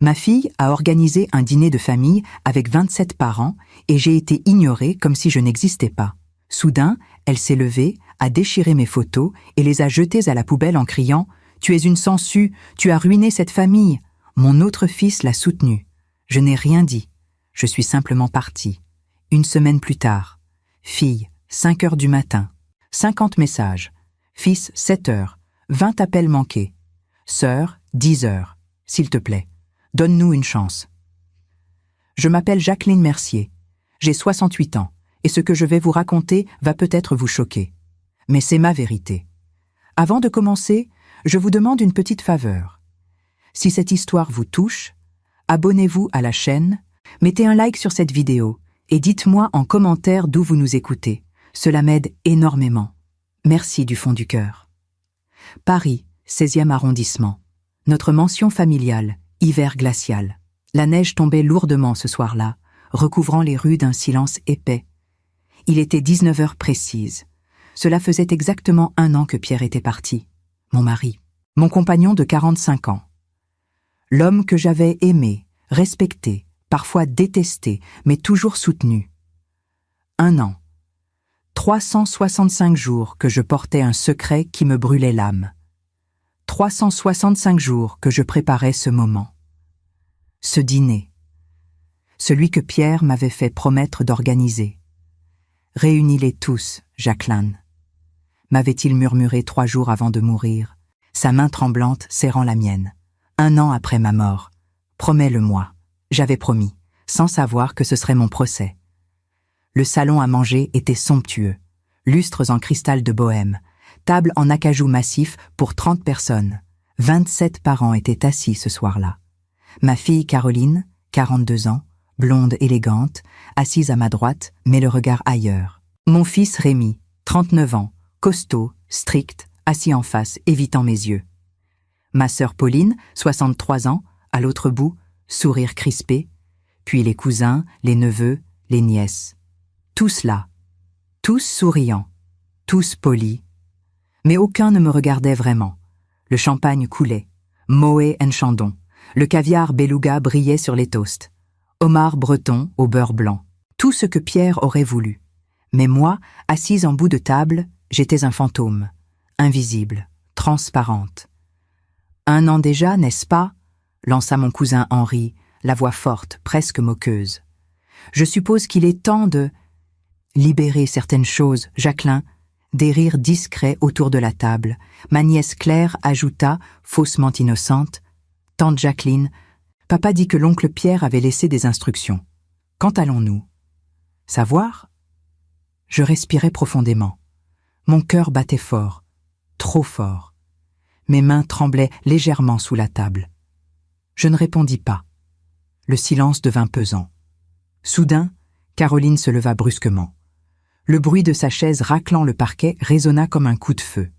Ma fille a organisé un dîner de famille avec 27 parents et j'ai été ignorée comme si je n'existais pas. Soudain, elle s'est levée, a déchiré mes photos et les a jetées à la poubelle en criant « Tu es une sangsue, tu as ruiné cette famille !» Mon autre fils l'a soutenue. Je n'ai rien dit. Je suis simplement partie. Une semaine plus tard. Fille, 5 heures du matin. 50 messages. Fils, 7 heures. 20 appels manqués. Sœur, 10 heures. S'il te plaît, donne-nous une chance. Je m'appelle Jacqueline Mercier. J'ai 68 ans et ce que je vais vous raconter va peut-être vous choquer. Mais c'est ma vérité. Avant de commencer, je vous demande une petite faveur. Si cette histoire vous touche, abonnez-vous à la chaîne, mettez un like sur cette vidéo et dites-moi en commentaire d'où vous nous écoutez. Cela m'aide énormément. Merci du fond du cœur. Paris, 16e arrondissement. Notre mention familiale, hiver glacial. La neige tombait lourdement ce soir-là, recouvrant les rues d'un silence épais. Il était 19 heures précises. Cela faisait exactement 1 an que Pierre était parti. Mon mari, mon compagnon de 45 ans. L'homme que j'avais aimé, respecté, parfois détesté, mais toujours soutenu. 1 an. 365 jours que je portais un secret qui me brûlait l'âme. 365 jours que je préparais ce moment. Ce dîner. Celui que Pierre m'avait fait promettre d'organiser. Réunis-les tous, Jacqueline. M'avait-il murmuré 3 jours avant de mourir, sa main tremblante serrant la mienne. 1 an après ma mort. Promets-le-moi. J'avais promis, sans savoir que ce serait mon procès. Le salon à manger était somptueux. Lustres en cristal de bohème. Table en acajou massif pour 30 personnes. 27 parents étaient assis ce soir-là. Ma fille Caroline, 42 ans, blonde élégante, assise à ma droite, mais le regard ailleurs. Mon fils Rémi, 39 ans, costaud, strict, assis en face, évitant mes yeux. Ma sœur Pauline, 63 ans, à l'autre bout, sourire crispé, puis les cousins, les neveux, les nièces. Tous là, tous souriants, tous polis. Mais aucun ne me regardait vraiment. Le champagne coulait, Moët and Chandon. Le caviar beluga brillait sur les toasts. Homard breton au beurre blanc. Tout ce que Pierre aurait voulu. Mais moi, assise en bout de table, j'étais un fantôme. Invisible, transparente. 1 an déjà, n'est-ce pas ? Lança mon cousin Henri, la voix forte, presque moqueuse. Je suppose qu'il est temps de libérer certaines choses, Jacqueline. Des rires discrets autour de la table. Ma nièce Claire ajouta, faussement innocente, « Tante Jacqueline, papa dit que l'oncle Pierre avait laissé des instructions. Quand allons-nous ? » Savoir ? Je respirais profondément. Mon cœur battait fort, trop fort. Mes mains tremblaient légèrement sous la table. Je ne répondis pas. Le silence devint pesant. Soudain, Caroline se leva brusquement. Le bruit de sa chaise raclant le parquet résonna comme un coup de feu.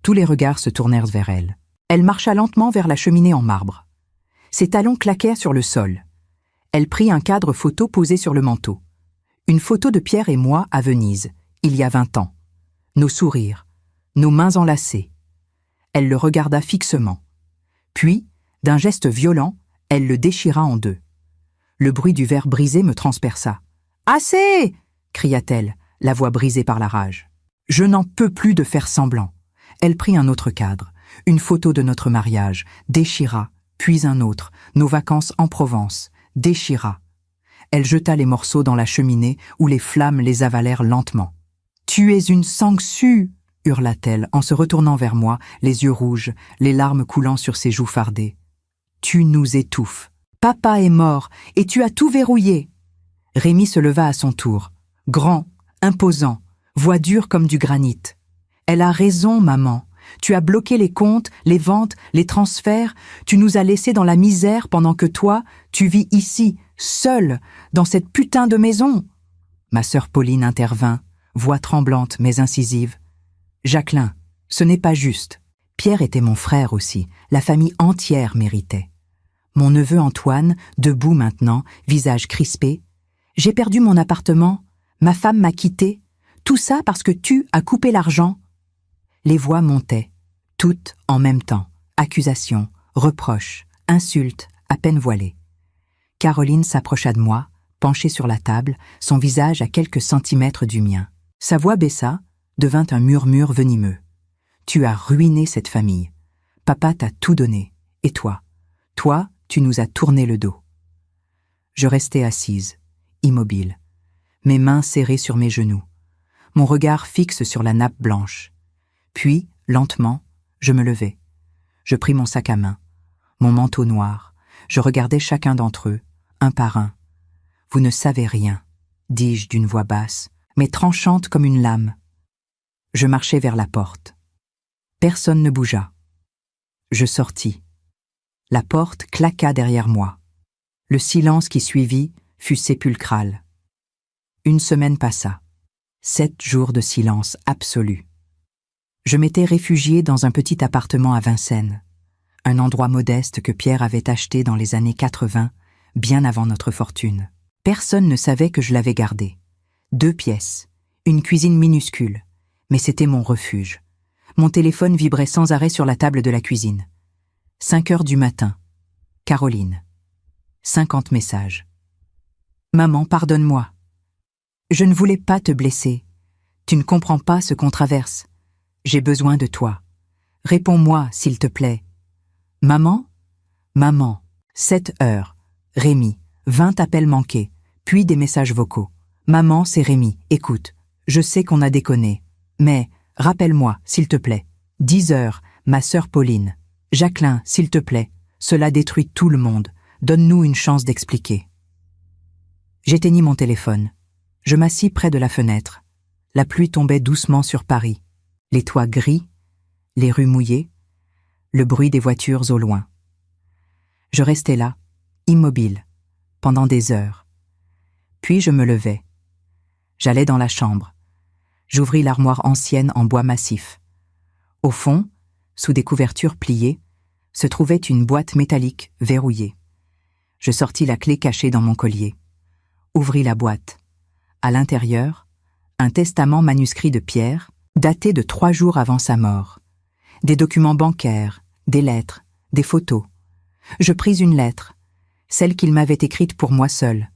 Tous les regards se tournèrent vers elle. Elle marcha lentement vers la cheminée en marbre. Ses talons claquèrent sur le sol. Elle prit un cadre photo posé sur le manteau. Une photo de Pierre et moi à Venise, il y a 20 ans. Nos sourires, nos mains enlacées. Elle le regarda fixement. Puis, d'un geste violent, elle le déchira en 2. Le bruit du verre brisé me transperça. « Assez !» cria-t-elle, la voix brisée par la rage. Je n'en peux plus de faire semblant. Elle prit un autre cadre, une photo de notre mariage, déchira, puis un autre, nos vacances en Provence, déchira. Elle jeta les morceaux dans la cheminée où les flammes les avalèrent lentement. « Tu es une sangsue !» hurla-t-elle en se retournant vers moi, les yeux rouges, les larmes coulant sur ses joues fardées. « Tu nous étouffes. Papa est mort et tu as tout verrouillé. » Rémi se leva à son tour, grand, imposant, voix dure comme du granit. « Elle a raison, maman. Tu as bloqué les comptes, les ventes, les transferts. Tu nous as laissés dans la misère pendant que toi, tu vis ici, seule, dans cette putain de maison. » Ma sœur Pauline intervint, voix tremblante mais incisive. « Jacqueline, ce n'est pas juste. Pierre était mon frère aussi. La famille entière méritait. Mon neveu Antoine, debout maintenant, visage crispé. J'ai perdu mon appartement. Ma femme m'a quitté. Tout ça parce que tu as coupé l'argent. » Les voix montaient, toutes en même temps. Accusations, reproches, insultes, à peine voilée. Caroline s'approcha de moi, penchée sur la table, son visage à quelques centimètres du mien. Sa voix baissa, devint un murmure venimeux. « Tu as ruiné cette famille. Papa t'a tout donné. Et toi? Toi, tu nous as tourné le dos. » Je restais assise, immobile, mes mains serrées sur mes genoux, mon regard fixe sur la nappe blanche. Puis, lentement, je me levai. Je pris mon sac à main, mon manteau noir. Je regardais chacun d'entre eux, un par un. « Vous ne savez rien, » dis-je d'une voix basse, mais tranchante comme une lame. Je marchai vers la porte. Personne ne bougea. Je sortis. La porte claqua derrière moi. Le silence qui suivit fut sépulcral. Une semaine passa. 7 jours de silence absolu. Je m'étais réfugiée dans un petit appartement à Vincennes, un endroit modeste que Pierre avait acheté dans les années 80, bien avant notre fortune. Personne ne savait que je l'avais gardé. 2 pièces, une cuisine minuscule, mais c'était mon refuge. Mon téléphone vibrait sans arrêt sur la table de la cuisine. 5 heures du matin. Caroline. 50 messages. « Maman, pardonne-moi. Je ne voulais pas te blesser. Tu ne comprends pas ce qu'on traverse. J'ai besoin de toi. Réponds-moi, s'il te plaît. Maman? Maman. 7 heures. Rémi. 20 appels manqués, puis des messages vocaux. Maman, c'est Rémi. Écoute, je sais qu'on a déconné, mais rappelle-moi, s'il te plaît. 10 heures. Ma sœur Pauline. Jacqueline, s'il te plaît. Cela détruit tout le monde. Donne-nous une chance d'expliquer. J'éteignis mon téléphone. Je m'assis près de la fenêtre. La pluie tombait doucement sur Paris. Les toits gris, les rues mouillées, le bruit des voitures au loin. Je restais là, immobile, pendant des heures. Puis je me levai. J'allai dans la chambre. J'ouvris l'armoire ancienne en bois massif. Au fond, sous des couvertures pliées, se trouvait une boîte métallique verrouillée. Je sortis la clé cachée dans mon collier. Ouvris la boîte. À l'intérieur, un testament manuscrit de Pierre, daté de 3 jours avant sa mort. Des documents bancaires, des lettres, des photos. Je pris une lettre, celle qu'il m'avait écrite pour moi seule.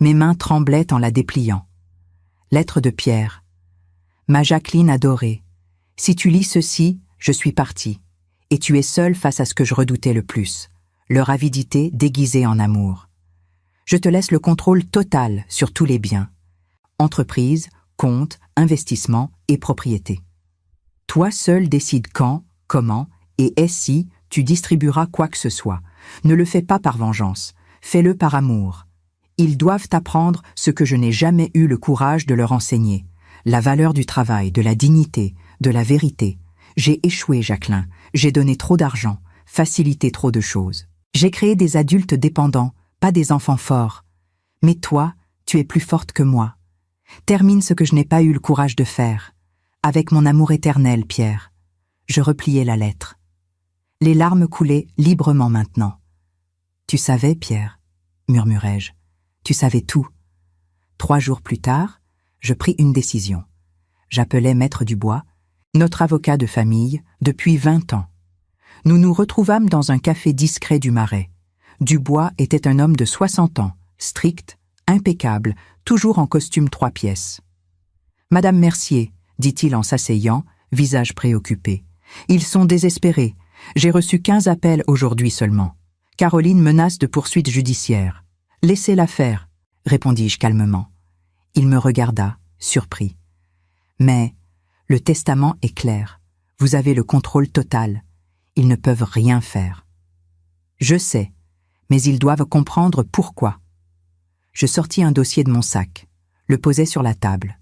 Mes mains tremblaient en la dépliant. Lettre de Pierre. Ma Jacqueline adorée, si tu lis ceci, je suis partie, et tu es seule face à ce que je redoutais le plus, leur avidité déguisée en amour. Je te laisse le contrôle total sur tous les biens. Entreprise, compte, investissement et propriété. Toi seul décides quand, comment et si tu distribueras quoi que ce soit. Ne le fais pas par vengeance, fais-le par amour. Ils doivent apprendre ce que je n'ai jamais eu le courage de leur enseigner, la valeur du travail, de la dignité, de la vérité. J'ai échoué, Jacqueline, j'ai donné trop d'argent, facilité trop de choses. J'ai créé des adultes dépendants, pas des enfants forts. Mais toi, tu es plus forte que moi. Termine ce que je n'ai pas eu le courage de faire. Avec mon amour éternel, Pierre. Je repliai la lettre. Les larmes coulaient librement maintenant. Tu savais, Pierre, murmurai-je. Tu savais tout. 3 jours plus tard, je pris une décision. J'appelai Maître Dubois, notre avocat de famille, depuis 20 ans. Nous nous retrouvâmes dans un café discret du Marais. Dubois était un homme de 60 ans, strict, impeccable, toujours en costume 3 pièces. « Madame Mercier, dit-il en s'asseyant, visage préoccupé. Ils sont désespérés. J'ai reçu 15 appels aujourd'hui seulement. Caroline menace de poursuites judiciaires. Laissez-la faire, répondis-je calmement. Il me regarda, surpris. Mais le testament est clair. Vous avez le contrôle total. Ils ne peuvent rien faire. Je sais, mais ils doivent comprendre pourquoi. Je sortis un dossier de mon sac, le posai sur la table.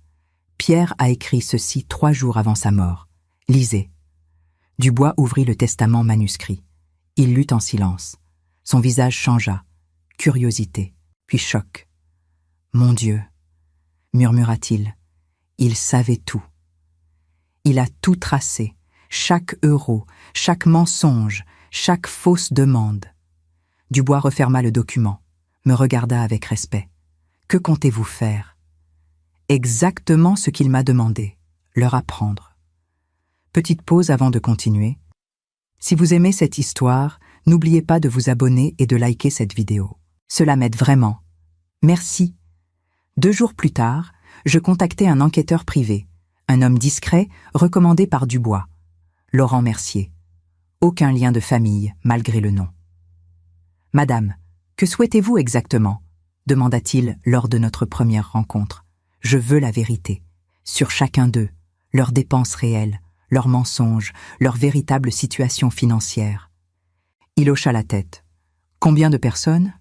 Pierre a écrit ceci 3 jours avant sa mort. Lisez. Dubois ouvrit le testament manuscrit. Il lut en silence. Son visage changea. Curiosité, puis choc. « Mon Dieu !» murmura-t-il. Il savait tout. Il a tout tracé, chaque euro, chaque mensonge, chaque fausse demande. Dubois referma le document, me regarda avec respect. « Que comptez-vous faire ?» Exactement ce qu'il m'a demandé, leur apprendre. Petite pause avant de continuer. Si vous aimez cette histoire, N'oubliez pas de vous abonner et de liker cette vidéo. Cela m'aide vraiment. Merci. 2 jours plus tard, je contactai un enquêteur privé, un homme discret recommandé par Dubois, Laurent Mercier. Aucun lien de famille, malgré le nom. « Madame, que souhaitez-vous exactement ?» demanda-t-il lors de notre première rencontre. « Je veux la vérité, sur chacun d'eux, leurs dépenses réelles, leurs mensonges, leur véritable situation financière. » Il hocha la tête. « Combien de personnes ?»«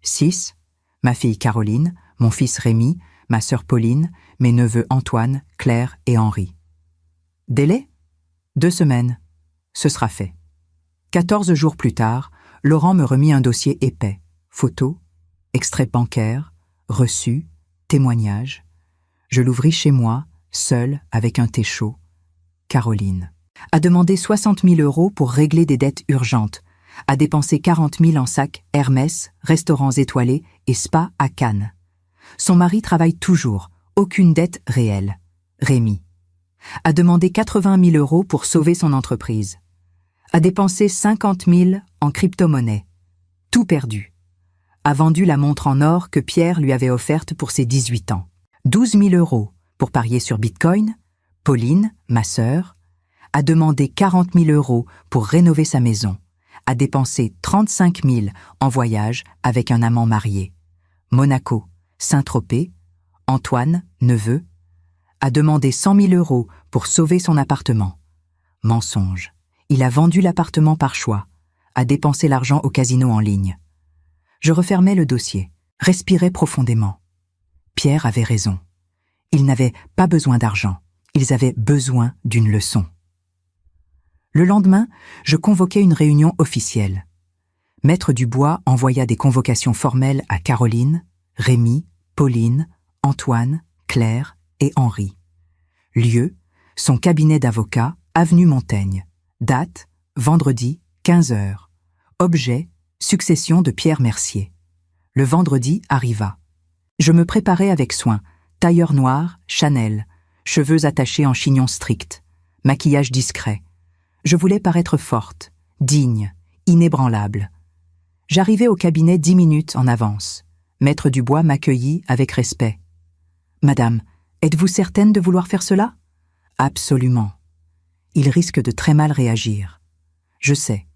6. Ma fille Caroline, mon fils Rémi, ma sœur Pauline, mes neveux Antoine, Claire et Henri. »« Délai ? 2 semaines. Ce sera fait. » 14 jours plus tard, Laurent me remit un dossier épais. Photos, extraits bancaires, reçus, témoignages. Je l'ouvris chez moi, seul, avec un thé chaud. Caroline a demandé 60 000 € pour régler des dettes urgentes, a dépensé 40 000 en sacs Hermès, restaurants étoilés et spa à Cannes. Son mari travaille toujours, aucune dette réelle. Rémi a demandé 80 000 € pour sauver son entreprise. A dépensé 50 000 en crypto-monnaie. Tout perdu. A vendu la montre en or que Pierre lui avait offerte pour ses 18 ans. 12 000 € pour parier sur Bitcoin. Pauline, ma sœur, a demandé 40 000 € pour rénover sa maison. A dépensé 35 000 en voyage avec un amant marié. Monaco, Saint-Tropez, Antoine, neveu, a demandé 100 000 € pour sauver son appartement. Mensonge. Il a vendu l'appartement par choix, a dépensé l'argent au casino en ligne. Je refermai le dossier, respirai profondément. Pierre avait raison. Ils n'avaient pas besoin d'argent, ils avaient besoin d'une leçon. Le lendemain, je convoquai une réunion officielle. Maître Dubois envoya des convocations formelles à Caroline, Rémi, Pauline, Antoine, Claire et Henri. Lieu, son cabinet d'avocat, avenue Montaigne. Date, vendredi, 15 h. Objet, succession de Pierre Mercier. Le vendredi arriva. Je me préparai avec soin, tailleur noir, Chanel, cheveux attachés en chignon strict, maquillage discret. Je voulais paraître forte, digne, inébranlable. J'arrivai au cabinet 10 minutes en avance. Maître Dubois m'accueillit avec respect. « Madame, êtes-vous certaine de vouloir faire cela ?»« Absolument. Ils risquent de très mal réagir. Je sais,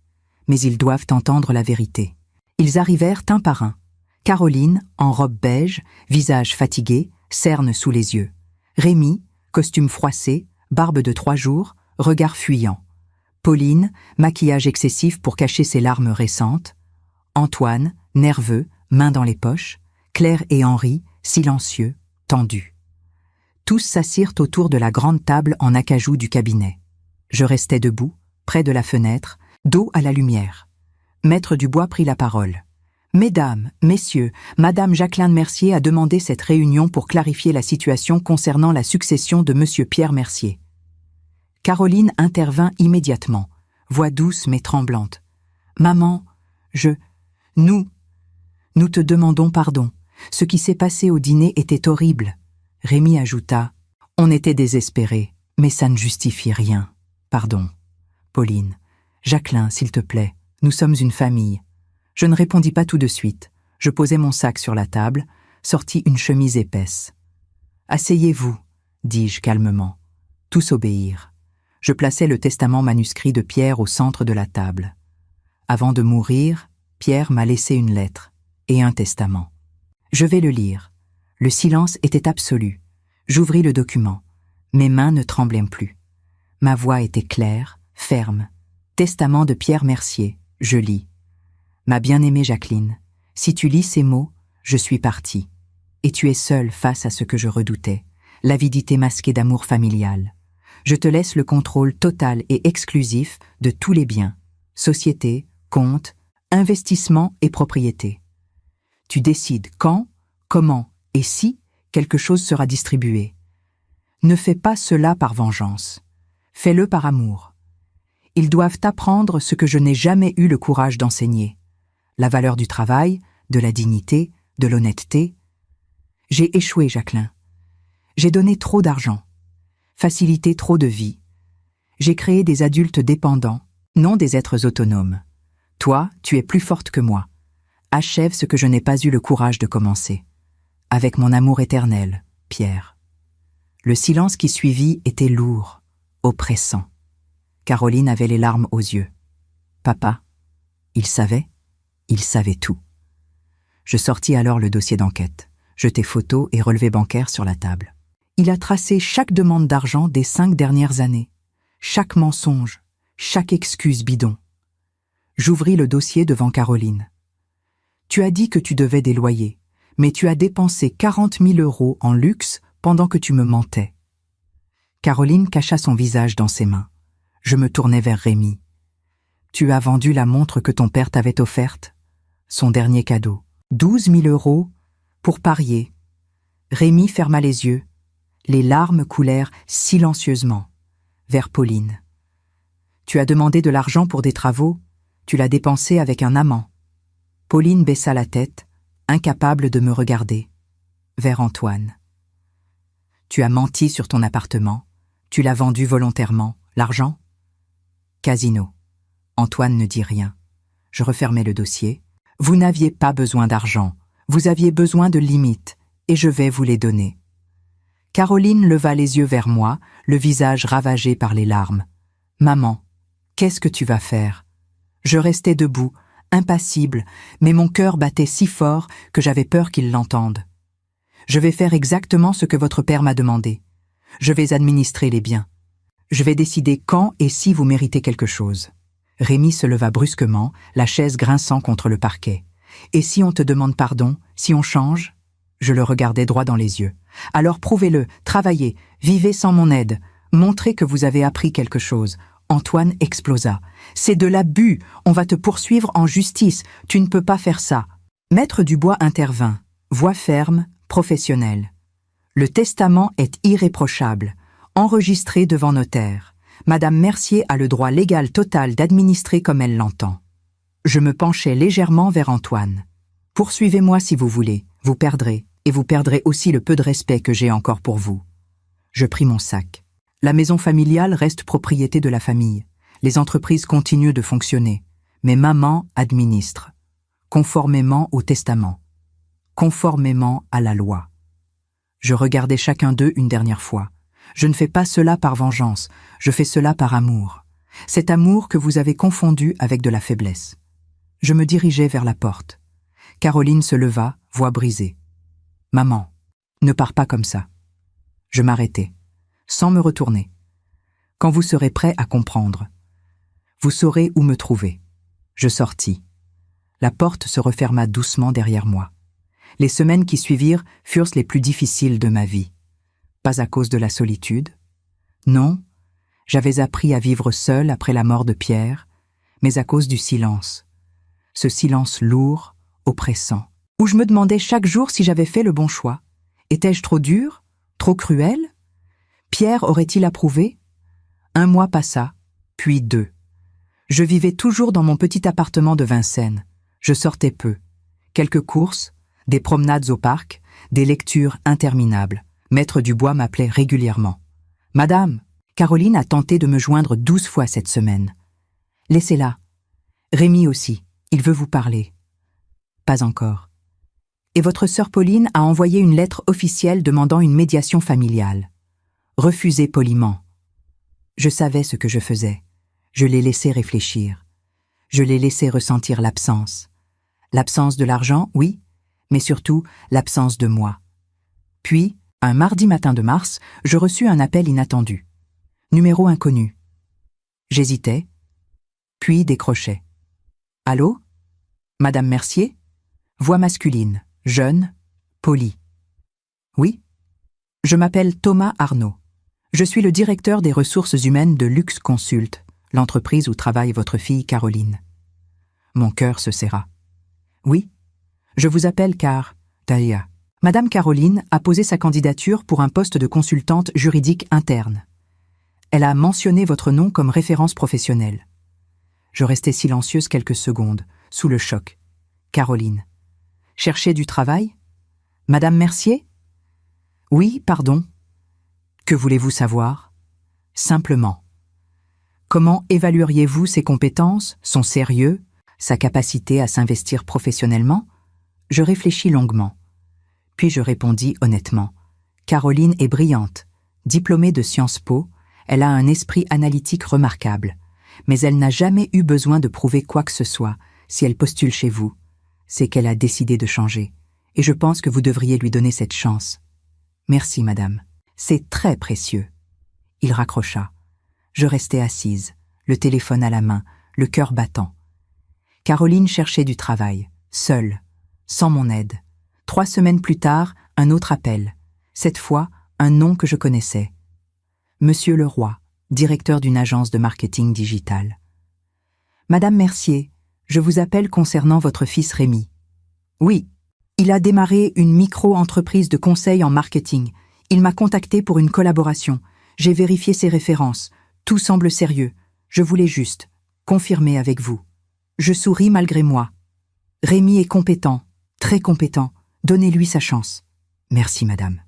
mais ils doivent entendre la vérité. » Ils arrivèrent un par un. Caroline, en robe beige, visage fatigué, cernes sous les yeux. Rémi, costume froissé, barbe de 3 jours, regard fuyant. Pauline, maquillage excessif pour cacher ses larmes récentes. Antoine, nerveux, mains dans les poches. Claire et Henri, silencieux, tendus. Tous s'assirent autour de la grande table en acajou du cabinet. Je restais debout, près de la fenêtre, dos à la lumière. Maître Dubois prit la parole. « Mesdames, messieurs, Madame Jacqueline Mercier a demandé cette réunion pour clarifier la situation concernant la succession de Monsieur Pierre Mercier. » Caroline intervint immédiatement, voix douce mais tremblante. « Maman, nous te demandons pardon. Ce qui s'est passé au dîner était horrible. » Rémi ajouta. « On était désespérés, mais ça ne justifie rien. Pardon. » Pauline. « Jacqueline, s'il te plaît, nous sommes une famille. » Je ne répondis pas tout de suite. Je posai mon sac sur la table, sortis une chemise épaisse. « Asseyez-vous, » dis-je calmement. Tous obéirent. Je plaçai le testament manuscrit de Pierre au centre de la table. Avant de mourir, Pierre m'a laissé une lettre et un testament. Je vais le lire. Le silence était absolu. J'ouvris le document. Mes mains ne tremblaient plus. Ma voix était claire, ferme. Testament de Pierre Mercier, je lis. Ma bien-aimée Jacqueline, si tu lis ces mots, je suis partie. Et tu es seule face à ce que je redoutais, l'avidité masquée d'amour familial. Je te laisse le contrôle total et exclusif de tous les biens, sociétés, comptes, investissements et propriétés. Tu décides quand, comment et si quelque chose sera distribué. Ne fais pas cela par vengeance. Fais-le par amour. Ils doivent apprendre ce que je n'ai jamais eu le courage d'enseigner. La valeur du travail, de la dignité, de l'honnêteté. J'ai échoué, Jacqueline. J'ai donné trop d'argent, facilité trop de vie. J'ai créé des adultes dépendants, non des êtres autonomes. Toi, tu es plus forte que moi. Achève ce que je n'ai pas eu le courage de commencer. Avec mon amour éternel, Pierre. Le silence qui suivit était lourd, oppressant. Caroline avait les larmes aux yeux. Papa, il savait tout. Je sortis alors le dossier d'enquête, jetai photos et relevés bancaires sur la table. Il a tracé chaque demande d'argent des 5 dernières années, chaque mensonge, chaque excuse bidon. J'ouvris le dossier devant Caroline. Tu as dit que tu devais des loyers, mais tu as dépensé 40 000 € en luxe pendant que tu me mentais. Caroline cacha son visage dans ses mains. Je me tournai vers Rémi. Tu as vendu la montre que ton père t'avait offerte, son dernier cadeau. 12 000 € pour parier. Rémi ferma les yeux. Les larmes coulèrent silencieusement vers Pauline. Tu as demandé de l'argent pour des travaux, tu l'as dépensé avec un amant. Pauline baissa la tête, incapable de me regarder, vers Antoine. Tu as menti sur ton appartement, tu l'as vendu volontairement. L'argent? Casino. Antoine ne dit rien. Je refermai le dossier. Vous n'aviez pas besoin d'argent, vous aviez besoin de limites, et je vais vous les donner. Caroline leva les yeux vers moi, le visage ravagé par les larmes. Maman, qu'est-ce que tu vas faire? Je restais debout, impassible, mais mon cœur battait si fort que j'avais peur qu'il l'entende. Je vais faire exactement ce que votre père m'a demandé. Je vais administrer les biens. Je vais décider quand et si vous méritez quelque chose. Rémi se leva brusquement, la chaise grinçant contre le parquet. Et si on te demande pardon, si on change? Je le regardais droit dans les yeux. Alors prouvez-le, travaillez, vivez sans mon aide, montrez que vous avez appris quelque chose. Antoine explosa. C'est de l'abus, on va te poursuivre en justice, tu ne peux pas faire ça. Maître Dubois intervint, voix ferme, professionnelle. Le testament est irréprochable, enregistré devant notaire. Madame Mercier a le droit légal total d'administrer comme elle l'entend. Je me penchai légèrement vers Antoine. Poursuivez-moi si vous voulez, vous perdrez, et vous perdrez aussi le peu de respect que j'ai encore pour vous. Je pris mon sac. La maison familiale reste propriété de la famille. Les entreprises continuent de fonctionner. Mais maman administre, conformément au testament, conformément à la loi. Je regardais chacun d'eux une dernière fois. Je ne fais pas cela par vengeance, je fais cela par amour. Cet amour que vous avez confondu avec de la faiblesse. Je me dirigeai vers la porte. Caroline se leva, voix brisée. « Maman, ne pars pas comme ça. » Je m'arrêtai, sans me retourner. « Quand vous serez prêt à comprendre, vous saurez où me trouver. » Je sortis. La porte se referma doucement derrière moi. Les semaines qui suivirent furent les plus difficiles de ma vie. Pas à cause de la solitude. Non, j'avais appris à vivre seul après la mort de Pierre, mais à cause du silence. Ce silence lourd, oppressant, où je me demandais chaque jour si j'avais fait le bon choix. Étais-je trop dur? Trop cruel? Pierre aurait-il approuvé? 1 mois passa, puis 2. Je vivais toujours dans mon petit appartement de Vincennes. Je sortais peu. Quelques courses, des promenades au parc, des lectures interminables. Maître Dubois m'appelait régulièrement. « Madame, Caroline a tenté de me joindre 12 fois cette semaine. Laissez-la. Rémi aussi, il veut vous parler. » Pas encore. Et votre sœur Pauline a envoyé une lettre officielle demandant une médiation familiale. Refusée poliment. Je savais ce que je faisais. Je l'ai laissé réfléchir. Je l'ai laissé ressentir l'absence. L'absence de l'argent, oui, mais surtout l'absence de moi. Puis, un mardi matin de mars, je reçus un appel inattendu. Numéro inconnu. J'hésitais, puis décrochai. « Allô? Madame Mercier? » Voix masculine, jeune, polie. « Oui? Je m'appelle Thomas Arnaud. Je suis le directeur des ressources humaines de Luxe Consult, l'entreprise où travaille votre fille Caroline. » Mon cœur se serra. « Oui, je vous appelle car, Taïa, Madame Caroline a posé sa candidature pour un poste de consultante juridique interne. Elle a mentionné votre nom comme référence professionnelle. » Je restai silencieuse quelques secondes, sous le choc. Caroline. « Cherchez du travail? Madame Mercier? » « Oui, pardon. » « Que voulez-vous savoir? » « Simplement. Comment évalueriez-vous ses compétences, son sérieux, Sa capacité à s'investir professionnellement? Je réfléchis longuement. Puis je répondis honnêtement. Caroline est brillante. Diplômée de Sciences Po, elle a un esprit analytique remarquable. Mais elle n'a jamais eu besoin de prouver quoi que ce soit. Si elle postule chez vous, c'est qu'elle a décidé de changer. Et je pense que vous devriez lui donner cette chance. Merci, madame. C'est très précieux. Il raccrocha. Je restais assise, le téléphone à la main, le cœur battant. Caroline cherchait du travail, seule, sans mon aide. 3 semaines plus tard, un autre appel. Cette fois, un nom que je connaissais. Monsieur Leroy, directeur d'une agence de marketing digital. Madame Mercier, je vous appelle concernant votre fils Rémi. Oui, il a démarré une micro-entreprise de conseil en marketing. Il m'a contacté pour une collaboration. J'ai vérifié ses références. Tout semble sérieux. Je voulais juste confirmer avec vous. Je souris malgré moi. Rémi est compétent, très compétent. Donnez-lui sa chance. Merci, madame.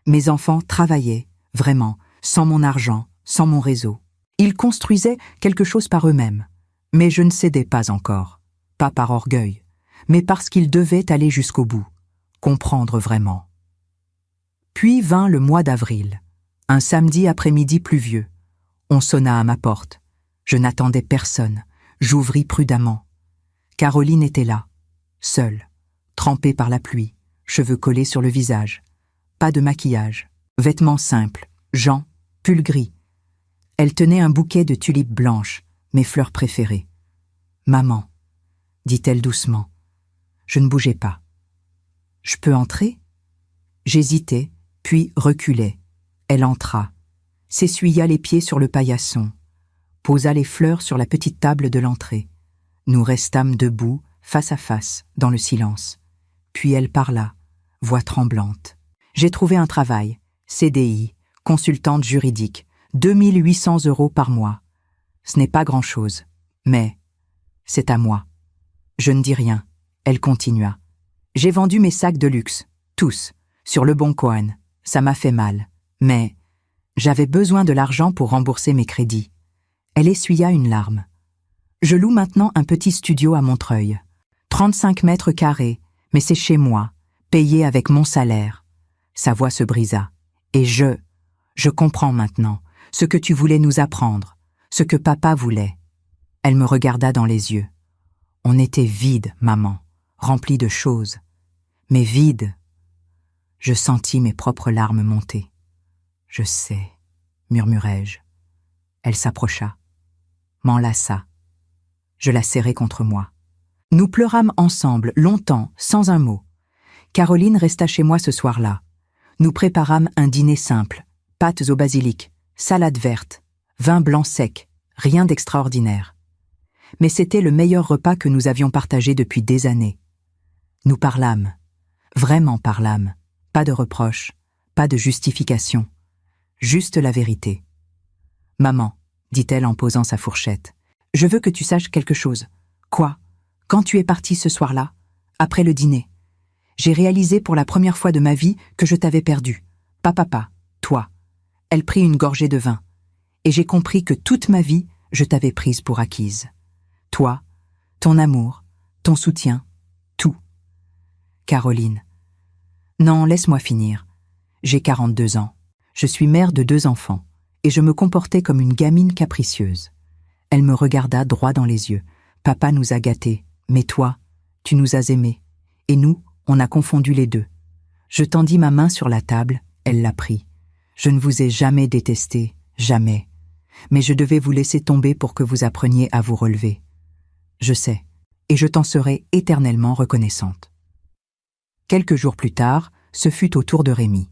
Mes enfants travaillaient, vraiment, sans mon argent, sans mon réseau. Ils construisaient quelque chose par eux-mêmes. Mais je ne cédais pas encore. Pas par orgueil, mais parce qu'ils devaient aller jusqu'au bout, comprendre vraiment. Puis vint le mois d'avril, un samedi après-midi pluvieux. On sonna à ma porte. Je n'attendais personne. J'ouvris prudemment. Caroline était là, seule, trempée par la pluie, cheveux collés sur le visage. Pas de maquillage, vêtements simples, Jean, pull gris. Elle tenait un bouquet de tulipes blanches, mes fleurs préférées. « Maman », dit-elle doucement. Je ne bougeais pas. « Je peux entrer ?» J'hésitais, puis reculai. Elle entra, s'essuya les pieds sur le paillasson, posa les fleurs sur la petite table de l'entrée. Nous restâmes debout, face à face, dans le silence. Puis elle parla, voix tremblante. « J'ai trouvé un travail, CDI, consultante juridique, 2800 € par mois. Ce n'est pas grand-chose, mais c'est à moi. » Je ne dis rien. Elle continua. « J'ai vendu mes sacs de luxe, tous, sur le Bon Coin. Ça m'a fait mal, mais j'avais besoin de l'argent pour rembourser mes crédits. » Elle essuya une larme. « Je loue maintenant un petit studio à Montreuil. 35 mètres carrés, mais c'est chez moi, payé avec mon salaire. » Sa voix se brisa. « Et je comprends maintenant ce que tu voulais nous apprendre, ce que papa voulait. » Elle me regarda dans les yeux. On était vide, maman, rempli de choses, mais vide. Je sentis mes propres larmes monter. « Je sais, » murmurai-je. Elle s'approcha, m'enlaça. Je la serrai contre moi. Nous pleurâmes ensemble, longtemps, sans un mot. Caroline resta chez moi ce soir-là. Nous préparâmes un dîner simple, pâtes au basilic, salade verte, vin blanc sec, rien d'extraordinaire. Mais c'était le meilleur repas que nous avions partagé depuis des années. Nous parlâmes, vraiment parlâmes, pas de reproches, pas de justification, juste la vérité. « Maman, » dit-elle en posant sa fourchette, « je veux que tu saches quelque chose. »« Quoi ? Quand tu es partie ce soir-là, après le dîner, j'ai réalisé pour la première fois de ma vie que je t'avais perdu. Pas papa, toi. » Elle prit une gorgée de vin. « Et j'ai compris que toute ma vie, je t'avais prise pour acquise. Toi, ton amour, ton soutien, tout. » Caroline. Non, laisse-moi finir. J'ai 42 ans. Je suis mère de 2 enfants. Et je me comportais comme une gamine capricieuse. Elle me regarda droit dans les yeux. « Papa nous a gâtés, mais toi, tu nous as aimés. Et nous, on a confondu les deux. » Je tendis ma main sur la table, elle la prit. « Je ne vous ai jamais détesté, jamais. Mais je devais vous laisser tomber pour que vous appreniez à vous relever. Je sais, et je t'en serai éternellement reconnaissante. » Quelques jours plus tard, ce fut au tour de Rémi.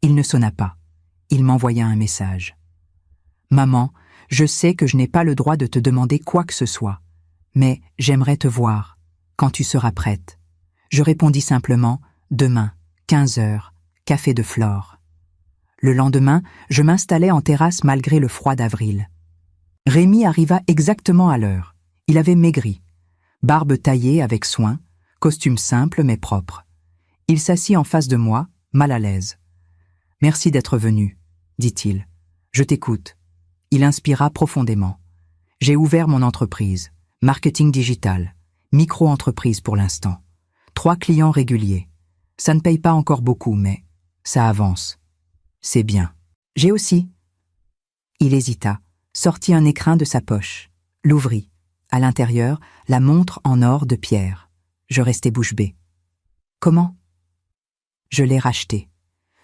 Il ne sonna pas. Il m'envoya un message. « Maman, je sais que je n'ai pas le droit de te demander quoi que ce soit, mais j'aimerais te voir, quand tu seras prête. » Je répondis simplement « Demain, 15 heures, café de Flore. » Le lendemain, je m'installai en terrasse malgré le froid d'avril. Rémi arriva exactement à l'heure. Il avait maigri, barbe taillée avec soin, costume simple mais propre. Il s'assit en face de moi, mal à l'aise. « Merci d'être venu, » dit-il. « Je t'écoute. » Il inspira profondément. « J'ai ouvert mon entreprise, marketing digital. Micro-entreprise pour l'instant. 3 clients réguliers. Ça ne paye pas encore beaucoup, mais ça avance. C'est bien. J'ai aussi. Il hésita, sortit un écrin de sa poche, l'ouvrit. À l'intérieur, la montre en or de Pierre. Je restais bouche bée. Comment? Je l'ai rachetée.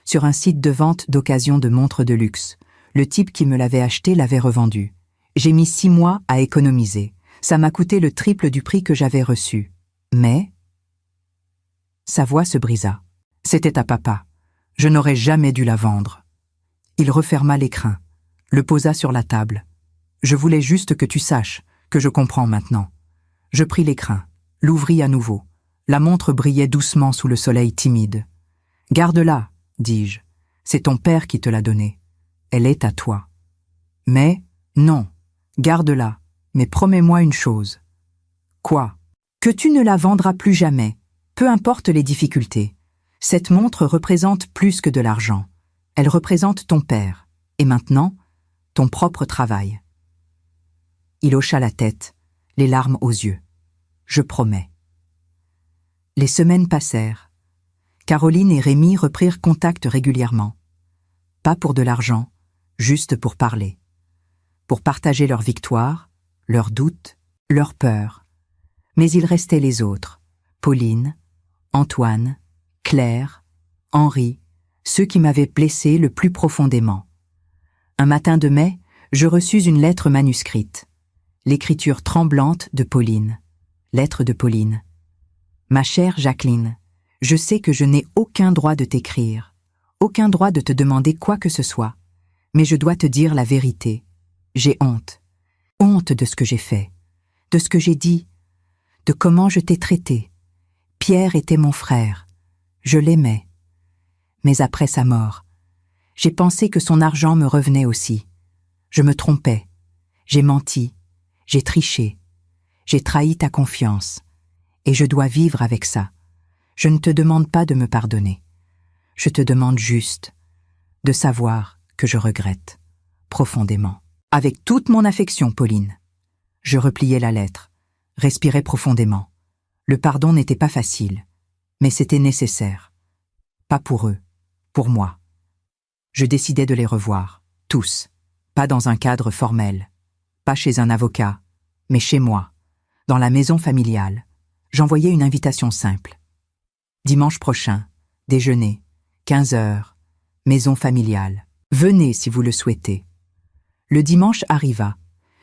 Sur un site de vente d'occasion de montres de luxe. Le type qui me l'avait acheté l'avait revendue. J'ai mis 6 mois à économiser. Ça m'a coûté le triple du prix que j'avais reçu. Mais... Sa voix se brisa. C'était à papa. Je n'aurais jamais dû la vendre. Il referma l'écrin, le posa sur la table. Je voulais juste que tu saches, que je comprends maintenant. Je pris l'écrin, l'ouvris à nouveau. La montre brillait doucement sous le soleil timide. Garde-la, dis-je. C'est ton père qui te l'a donnée. Elle est à toi. Mais, non, garde-la, mais promets-moi une chose. Quoi? Que tu ne la vendras plus jamais, peu importe les difficultés. Cette montre représente plus que de l'argent. Elle représente ton père, et maintenant, ton propre travail. Il hocha la tête, les larmes aux yeux. Je promets. Les semaines passèrent. Caroline et Rémi reprirent contact régulièrement. Pas pour de l'argent, juste pour parler. Pour partager leurs victoires, leurs doutes, leurs peurs. Mais il restait les autres. Pauline, Antoine, Claire, Henri, ceux qui m'avaient blessé le plus profondément. Un matin de mai, je reçus une lettre manuscrite. L'écriture tremblante de Pauline. Lettre de Pauline. Ma chère Jacqueline, je sais que je n'ai aucun droit de t'écrire, aucun droit de te demander quoi que ce soit, mais je dois te dire la vérité. J'ai honte. Honte de ce que j'ai fait, de ce que j'ai dit, de comment je t'ai traité. Pierre était mon frère. Je l'aimais. Mais après sa mort, j'ai pensé que son argent me revenait aussi. Je me trompais. J'ai menti. J'ai triché. J'ai trahi ta confiance. Et je dois vivre avec ça. Je ne te demande pas de me pardonner. Je te demande juste de savoir que je regrette profondément. Avec toute mon affection, Pauline. Je repliai la lettre, respirai profondément. Le pardon n'était pas facile, mais c'était nécessaire. Pas pour eux, pour moi. Je décidai de les revoir, tous, pas dans un cadre formel, pas chez un avocat, mais chez moi, dans la maison familiale. J'envoyai une invitation simple. Dimanche prochain, déjeuner, 15 heures, maison familiale. Venez si vous le souhaitez. Le dimanche arriva.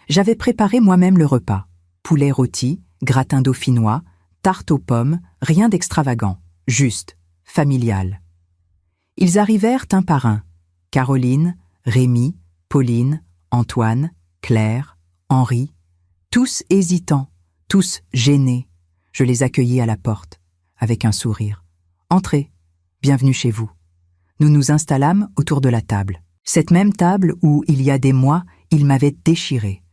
J'avais préparé moi-même le repas. Poulet rôti, gratin dauphinois, tarte aux pommes, rien d'extravagant, juste, familial. Ils arrivèrent un par un. Caroline, Rémi, Pauline, Antoine, Claire, Henri, tous hésitants, tous gênés. Je les accueillis à la porte, avec un sourire. Entrez, bienvenue chez vous. Nous nous installâmes autour de la table. Cette même table où, il y a des mois, il m'avait déchiré.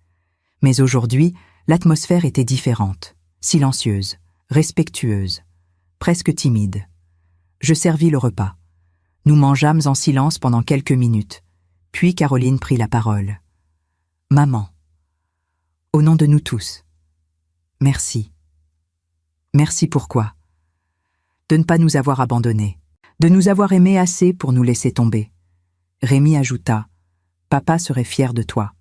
Mais aujourd'hui, l'atmosphère était différente, silencieuse, respectueuse, presque timide. Je servis le repas. Nous mangeâmes en silence pendant quelques minutes. Puis Caroline prit la parole. « Maman, au nom de nous tous, merci. Merci pourquoi? De ne pas nous avoir abandonnés, de nous avoir aimés assez pour nous laisser tomber. » Rémi ajouta, « Papa serait fier de toi. »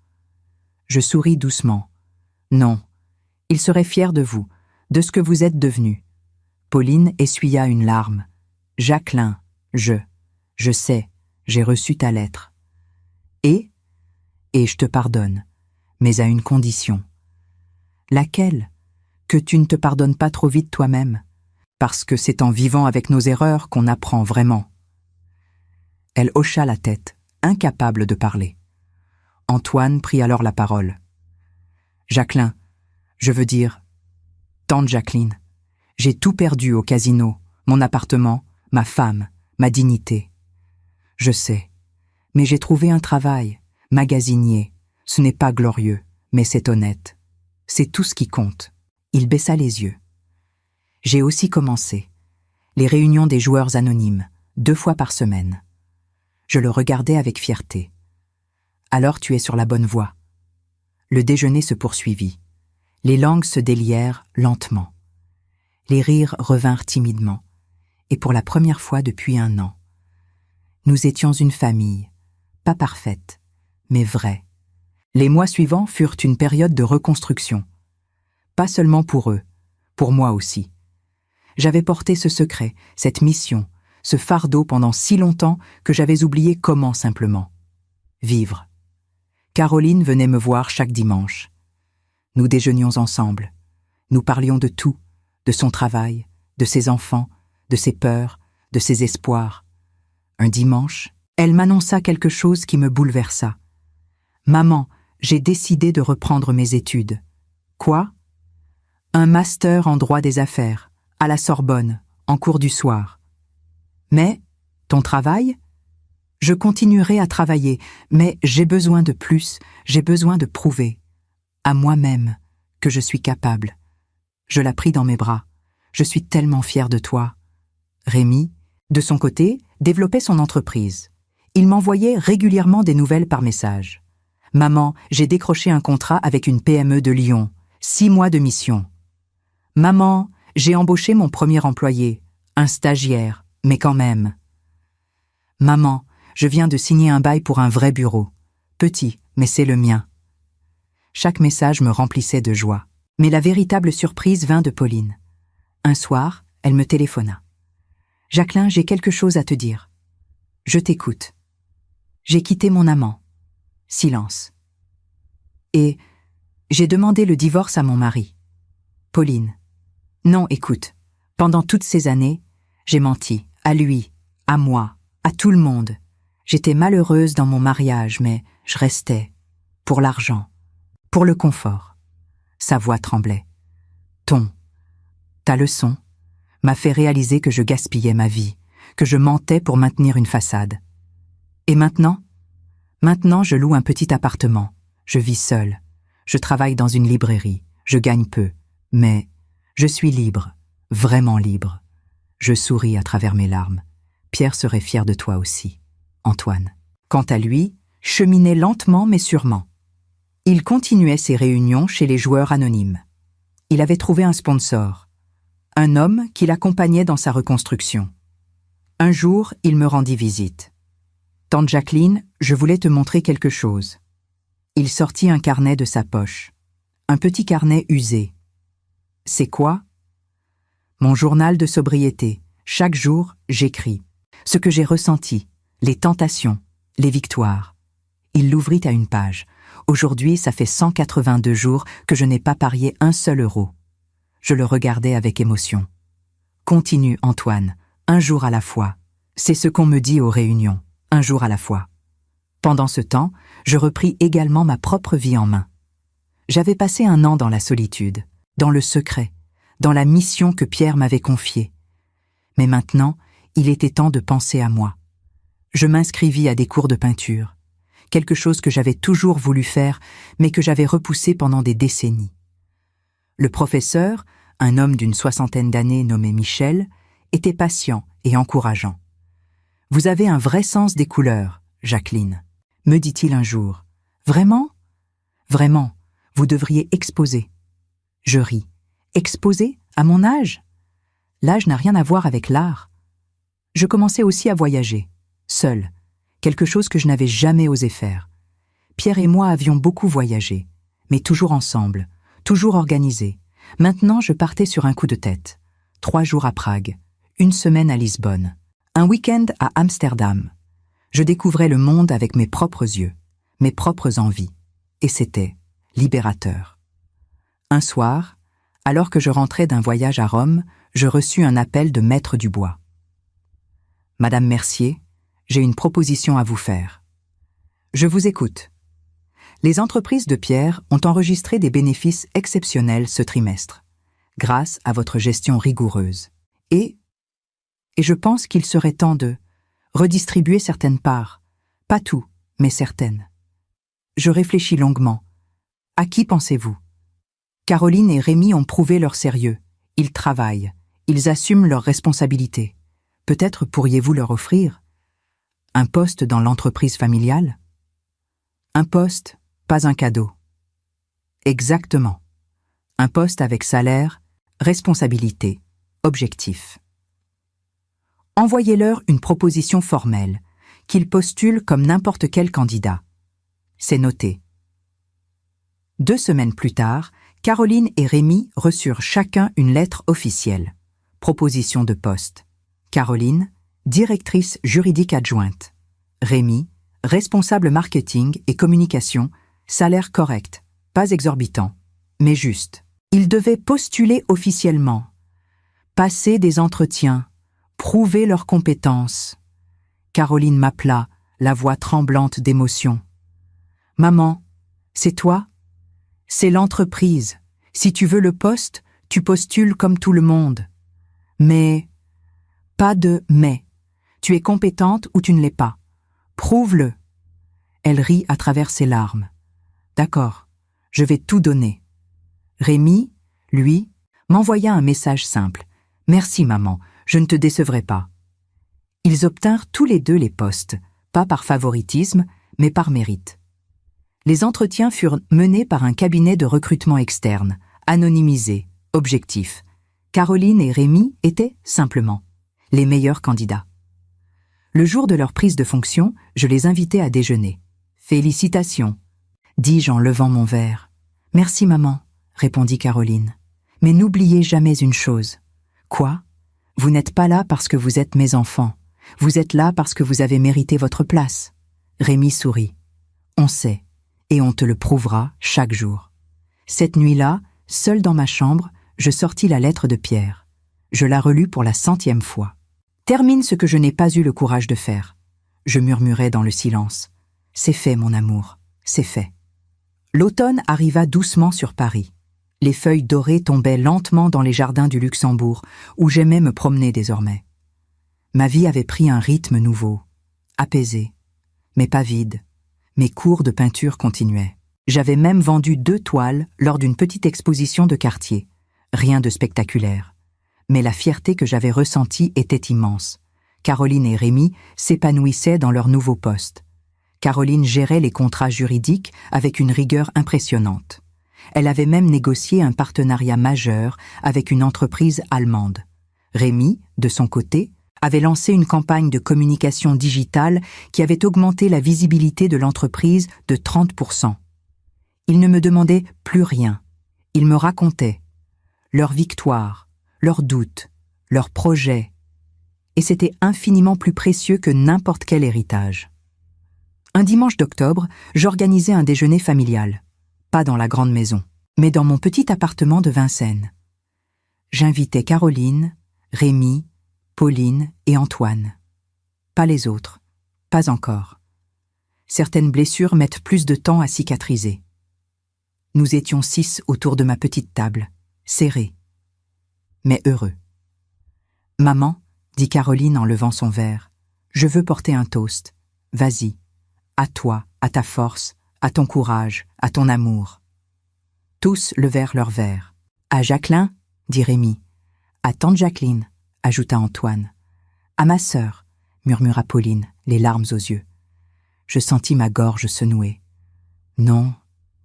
Je souris doucement. « Non, il serait fier de vous, de ce que vous êtes devenu. » Pauline essuya une larme. « Jacqueline, je sais, j'ai reçu ta lettre. Et je te pardonne, mais à une condition. » Laquelle? Que tu ne te pardonnes pas trop vite toi-même, parce que c'est en vivant avec nos erreurs qu'on apprend vraiment. Elle hocha la tête, incapable de parler. Antoine prit alors la parole. « Jacqueline, je veux dire, tante Jacqueline, j'ai tout perdu au casino, mon appartement, ma femme, ma dignité. Je sais, mais j'ai trouvé un travail, magasinier. Ce n'est pas glorieux, mais c'est honnête. C'est tout ce qui compte. » Il baissa les yeux. J'ai aussi commencé. Les réunions des joueurs anonymes, 2 fois par semaine. Je le regardais avec fierté. Alors tu es sur la bonne voie. Le déjeuner se poursuivit. Les langues se délièrent lentement. Les rires revinrent timidement, et pour la première fois depuis 1 an. Nous étions une famille, pas parfaite, mais vraie. Les mois suivants furent une période de reconstruction. Pas seulement pour eux, pour moi aussi. J'avais porté ce secret, cette mission, ce fardeau pendant si longtemps que j'avais oublié comment simplement. Vivre. Caroline venait me voir chaque dimanche. Nous déjeunions ensemble. Nous parlions de tout, de son travail, de ses enfants, de ses peurs, de ses espoirs. Un dimanche, elle m'annonça quelque chose qui me bouleversa. « Maman, j'ai décidé de reprendre mes études. »« Quoi ?»« Un master en droit des affaires, à la Sorbonne, en cours du soir. »« Mais, ton travail ? » ?»« Je continuerai à travailler, mais j'ai besoin de plus, j'ai besoin de prouver, à moi-même, que je suis capable. » Je la pris dans mes bras. « Je suis tellement fière de toi. » Rémi, de son côté, développait son entreprise. Il m'envoyait régulièrement des nouvelles par message. « Maman, j'ai décroché un contrat avec une PME de Lyon. 6 mois de mission. »« Maman, j'ai embauché mon premier employé, un stagiaire, mais quand même. »« Maman, je viens de signer un bail pour un vrai bureau. Petit, mais c'est le mien. » Chaque message me remplissait de joie. Mais la véritable surprise vint de Pauline. Un soir, elle me téléphona. « Jacqueline, j'ai quelque chose à te dire. »« Je t'écoute. »« J'ai quitté mon amant. » Silence. « Et j'ai demandé le divorce à mon mari. » Pauline. « Non, écoute, pendant toutes ces années, j'ai menti, à lui, à moi, à tout le monde. J'étais malheureuse dans mon mariage, mais je restais, pour l'argent, pour le confort. » Sa voix tremblait. « Ta leçon m'a fait réaliser que je gaspillais ma vie, que je mentais pour maintenir une façade. Et maintenant ? Maintenant, je loue un petit appartement, je vis seule, je travaille dans une librairie, je gagne peu, mais je suis libre, vraiment libre. Je souris à travers mes larmes. Pierre serait fier de toi aussi, Antoine. » Quant à lui, cheminait lentement mais sûrement. Il continuait ses réunions chez les joueurs anonymes. Il avait trouvé un sponsor, un homme qui l'accompagnait dans sa reconstruction. Un jour, il me rendit visite. « Tante Jacqueline, je voulais te montrer quelque chose. » Il sortit un carnet de sa poche, un petit carnet usé. « C'est quoi ? » ?»« Mon journal de sobriété. Chaque jour, j'écris. Ce que j'ai ressenti, les tentations, les victoires. » Il l'ouvrit à une page. Aujourd'hui, ça fait 182 jours que je n'ai pas parié un seul euro. Je le regardais avec émotion. « Continue, Antoine, un jour à la fois. C'est ce qu'on me dit aux réunions, un jour à la fois. » Pendant ce temps, je repris également ma propre vie en main. J'avais passé 1 an dans la solitude, dans le secret, dans la mission que Pierre m'avait confiée. Mais maintenant, il était temps de penser à moi. Je m'inscrivis à des cours de peinture. Quelque chose que j'avais toujours voulu faire, mais que j'avais repoussé pendant des décennies. Le professeur, un homme d'une 60aine d'années nommé Michel, était patient et encourageant. « Vous avez un vrai sens des couleurs, Jacqueline, » me dit-il un jour. « Vraiment ? Vraiment, vous devriez exposer. » Je ris. « Exposer ? À mon âge ? L'âge n'a rien à voir avec l'art. » Je commençais aussi à voyager, seule. Quelque chose que je n'avais jamais osé faire. Pierre et moi avions beaucoup voyagé, mais toujours ensemble, toujours organisés. Maintenant, je partais sur un coup de tête. 3 jours à Prague, 1 semaine à Lisbonne, un week-end à Amsterdam. Je découvrais le monde avec mes propres yeux, mes propres envies, et c'était libérateur. Un soir, alors que je rentrais d'un voyage à Rome, je reçus un appel de Maître Dubois. « Madame Mercier, j'ai une proposition à vous faire. » « Je vous écoute. » Les entreprises de Pierre ont enregistré des bénéfices exceptionnels ce trimestre, grâce à votre gestion rigoureuse. Et je pense qu'il serait temps de redistribuer certaines parts, pas tout, mais certaines. Je réfléchis longuement. À qui pensez-vous ? Caroline et Rémi ont prouvé leur sérieux. Ils travaillent, ils assument leurs responsabilités. Peut-être pourriez-vous leur offrir un poste dans l'entreprise familiale ? Un poste, pas un cadeau. Exactement. Un poste avec salaire, responsabilité, objectif. Envoyez-leur une proposition formelle, qu'ils postulent comme n'importe quel candidat. C'est noté. 2 semaines plus tard, Caroline et Rémi reçurent chacun une lettre officielle. Proposition de poste. Caroline, directrice juridique adjointe. Rémi, responsable marketing et communication, salaire correct, pas exorbitant, mais juste. Ils devaient postuler officiellement, passer des entretiens, prouver leurs compétences. Caroline m'appela, la voix tremblante d'émotion. « Maman, c'est toi ? C'est l'entreprise. Si tu veux le poste, tu postules comme tout le monde. Mais, pas de « mais ». Tu es compétente ou tu ne l'es pas. Prouve-le. » Elle rit à travers ses larmes. « D'accord, je vais tout donner. » Rémi, lui, m'envoya un message simple. « Merci maman, je ne te décevrai pas. » Ils obtinrent tous les deux les postes, pas par favoritisme, mais par mérite. Les entretiens furent menés par un cabinet de recrutement externe, anonymisé, objectif. Caroline et Rémi étaient, simplement, les meilleurs candidats. Le jour de leur prise de fonction, je les invitai à déjeuner. « Félicitations !» dis-je en levant mon verre. « Merci maman !» répondit Caroline. « Mais n'oubliez jamais une chose. »« Quoi ? Vous n'êtes pas là parce que vous êtes mes enfants. Vous êtes là parce que vous avez mérité votre place. » Rémi sourit. « On sait, et on te le prouvera chaque jour. » Cette nuit-là, seule dans ma chambre, je sortis la lettre de Pierre. Je la relus pour la 100e fois. « Termine ce que je n'ai pas eu le courage de faire. » Je murmurai dans le silence. « C'est fait, mon amour, c'est fait. » L'automne arriva doucement sur Paris. Les feuilles dorées tombaient lentement dans les jardins du Luxembourg, où j'aimais me promener désormais. Ma vie avait pris un rythme nouveau, apaisé, mais pas vide. Mes cours de peinture continuaient. J'avais même vendu 2 toiles lors d'une petite exposition de quartier. Rien de spectaculaire. Mais la fierté que j'avais ressentie était immense. Caroline et Rémi s'épanouissaient dans leur nouveau poste. Caroline gérait les contrats juridiques avec une rigueur impressionnante. Elle avait même négocié un partenariat majeur avec une entreprise allemande. Rémi, de son côté, avait lancé une campagne de communication digitale qui avait augmenté la visibilité de l'entreprise de 30%. Ils ne me demandaient plus rien. Ils me racontaient leurs victoires, leurs doutes, leurs projets. Et c'était infiniment plus précieux que n'importe quel héritage. Un dimanche d'octobre, j'organisais un déjeuner familial. Pas dans la grande maison, mais dans mon petit appartement de Vincennes. J'invitais Caroline, Rémi, Pauline et Antoine. Pas les autres, pas encore. Certaines blessures mettent plus de temps à cicatriser. Nous étions 6 autour de ma petite table, serrés, mais heureux. « Maman, » dit Caroline en levant son verre, « je veux porter un toast. Vas-y, à toi, à ta force, à ton courage, à ton amour. » Tous levèrent leurs verres. « À Jacqueline, » dit Rémi. « À tante Jacqueline, » ajouta Antoine. « À ma sœur, » murmura Pauline, les larmes aux yeux. Je sentis ma gorge se nouer. « Non, »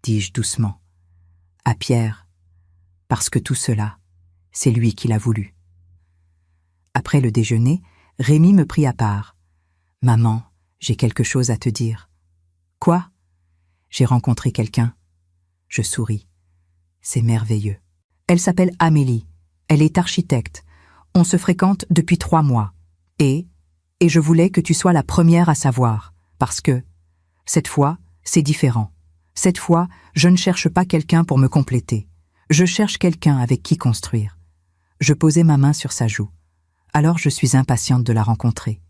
dis-je doucement. « À Pierre, parce que tout cela, c'est lui qui l'a voulu. » Après le déjeuner, Rémi me prit à part. « Maman, j'ai quelque chose à te dire. »« Quoi ? » ?»« J'ai rencontré quelqu'un. » Je souris. « C'est merveilleux. Elle s'appelle Amélie. Elle est architecte. On se fréquente depuis 3 mois. Et je voulais que tu sois la première à savoir, parce que, cette fois, c'est différent. Cette fois, je ne cherche pas quelqu'un pour me compléter. Je cherche quelqu'un avec qui construire. » Je posai ma main sur sa joue. Alors je suis impatiente de la rencontrer.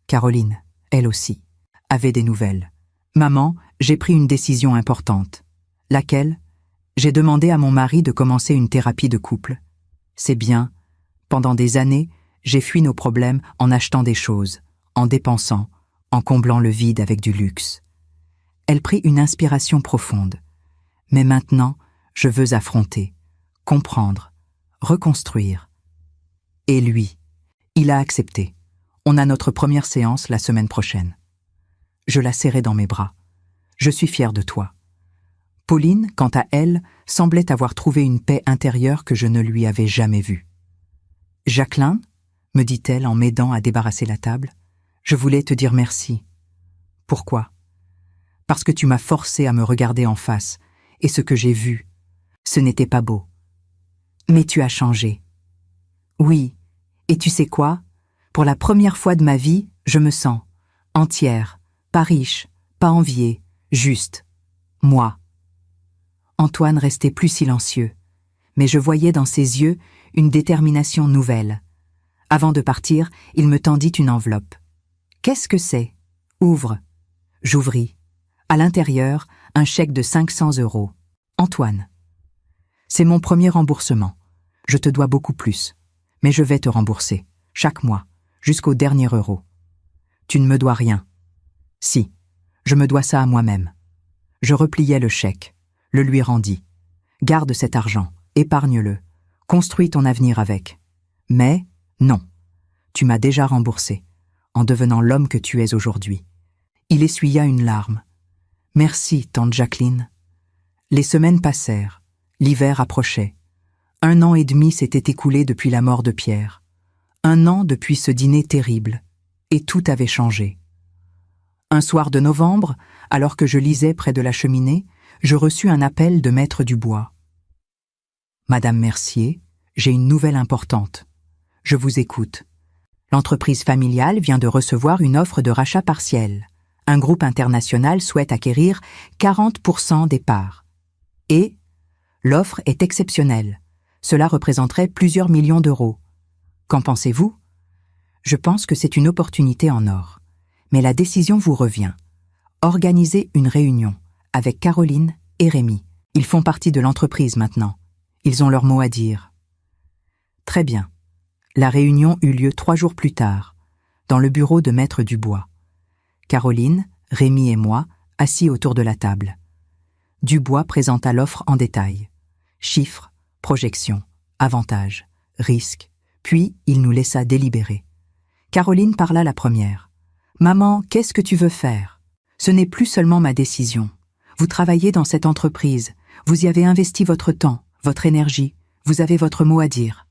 Caroline, elle aussi, avait des nouvelles. « Maman, j'ai pris une décision importante. » « Laquelle ? » J'ai demandé à mon mari de commencer une thérapie de couple. C'est bien. Pendant des années, j'ai fui nos problèmes en achetant des choses, en dépensant, en comblant le vide avec du luxe. Elle prit une inspiration profonde. Mais maintenant, je veux affronter, comprendre, reconstruire. Et lui, il a accepté. On a notre première séance la semaine prochaine. Je la serrai dans mes bras. Je suis fière de toi. Pauline, quant à elle, semblait avoir trouvé une paix intérieure que je ne lui avais jamais vue. Jacqueline, me dit-elle en m'aidant à débarrasser la table, je voulais te dire merci. Pourquoi? Parce que tu m'as forcé à me regarder en face, et ce que j'ai vu, ce n'était pas beau. Mais tu as changé. Oui, et tu sais quoi? Pour la première fois de ma vie, je me sens entière, pas riche, pas enviée, juste. Moi. Antoine restait plus silencieux, mais je voyais dans ses yeux une détermination nouvelle. Avant de partir, il me tendit une enveloppe. « Qu'est-ce que c'est ? Ouvre. » J'ouvris. À l'intérieur, un chèque de 500 €. Antoine. C'est mon premier remboursement. Je te dois beaucoup plus. Mais je vais te rembourser, chaque mois, jusqu'au dernier euro. Tu ne me dois rien. Si, je me dois ça à moi-même. Je repliai le chèque, le lui rendis. Garde cet argent, épargne-le, construis ton avenir avec. Mais, non, tu m'as déjà remboursé, en devenant l'homme que tu es aujourd'hui. Il essuya une larme. Merci, tante Jacqueline. Les semaines passèrent, l'hiver approchait. 1 an et demi s'était écoulé depuis la mort de Pierre. 1 an depuis ce dîner terrible, et tout avait changé. Un soir de novembre, alors que je lisais près de la cheminée, je reçus un appel de maître Dubois. « Madame Mercier, j'ai une nouvelle importante. Je vous écoute. L'entreprise familiale vient de recevoir une offre de rachat partiel. Un groupe international souhaite acquérir 40% des parts. Et l'offre est exceptionnelle. Cela représenterait plusieurs millions d'euros. Qu'en pensez-vous? Je pense que c'est une opportunité en or. Mais la décision vous revient. Organisez une réunion avec Caroline et Rémi. Ils font partie de l'entreprise maintenant. Ils ont leur mot à dire. » Très bien. La réunion eut lieu 3 jours plus tard, dans le bureau de maître Dubois. Caroline, Rémi et moi, assis autour de la table. Dubois présenta l'offre en détail. Chiffres, projections, avantages, risques, puis il nous laissa délibérer. Caroline parla la première. « Maman, qu'est-ce que tu veux faire? Ce n'est plus seulement ma décision. Vous travaillez dans cette entreprise, vous y avez investi votre temps, votre énergie, vous avez votre mot à dire. »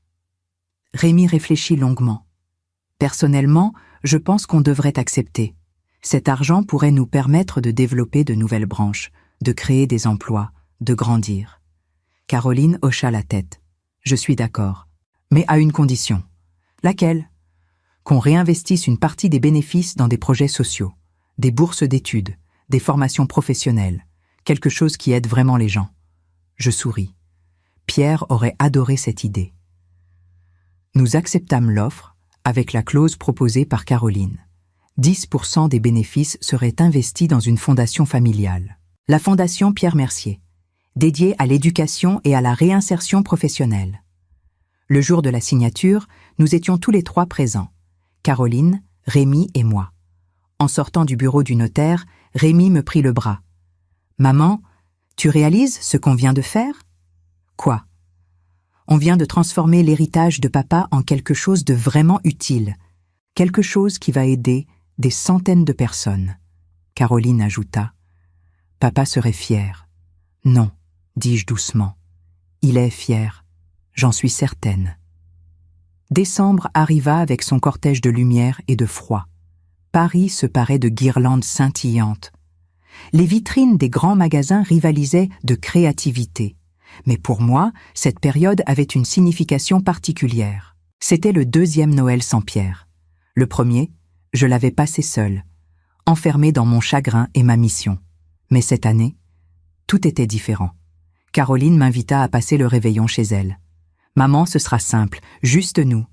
Rémi réfléchit longuement. « Personnellement, je pense qu'on devrait accepter. Cet argent pourrait nous permettre de développer de nouvelles branches, de créer des emplois, de grandir. » Caroline hocha la tête. « Je suis d'accord, mais à une condition. » « Laquelle ? » « Qu'on réinvestisse une partie des bénéfices dans des projets sociaux, des bourses d'études, des formations professionnelles, quelque chose qui aide vraiment les gens. » Je souris. Pierre aurait adoré cette idée. Nous acceptâmes l'offre avec la clause proposée par Caroline. 10% des bénéfices seraient investis dans une fondation familiale. La fondation Pierre Mercier, dédiée à l'éducation et à la réinsertion professionnelle. Le jour de la signature, nous étions tous les 3 présents. Caroline, Rémi et moi. En sortant du bureau du notaire, Rémi me prit le bras. « Maman, tu réalises ce qu'on vient de faire ? » « Quoi ? » « On vient de transformer l'héritage de papa en quelque chose de vraiment utile, quelque chose qui va aider des centaines de personnes. » Caroline ajouta. « Papa serait fier. »« Non, » dis-je doucement. « Il est fier. J'en suis certaine. » Décembre arriva avec son cortège de lumière et de froid. Paris se parait de guirlandes scintillantes. Les vitrines des grands magasins rivalisaient de créativité. Mais pour moi, cette période avait une signification particulière. C'était le 2e Noël sans Pierre. Le premier, je l'avais passé seul, enfermé dans mon chagrin et ma mission. Mais cette année, tout était différent. Caroline m'invita à passer le réveillon chez elle. « Maman, ce sera simple, juste nous.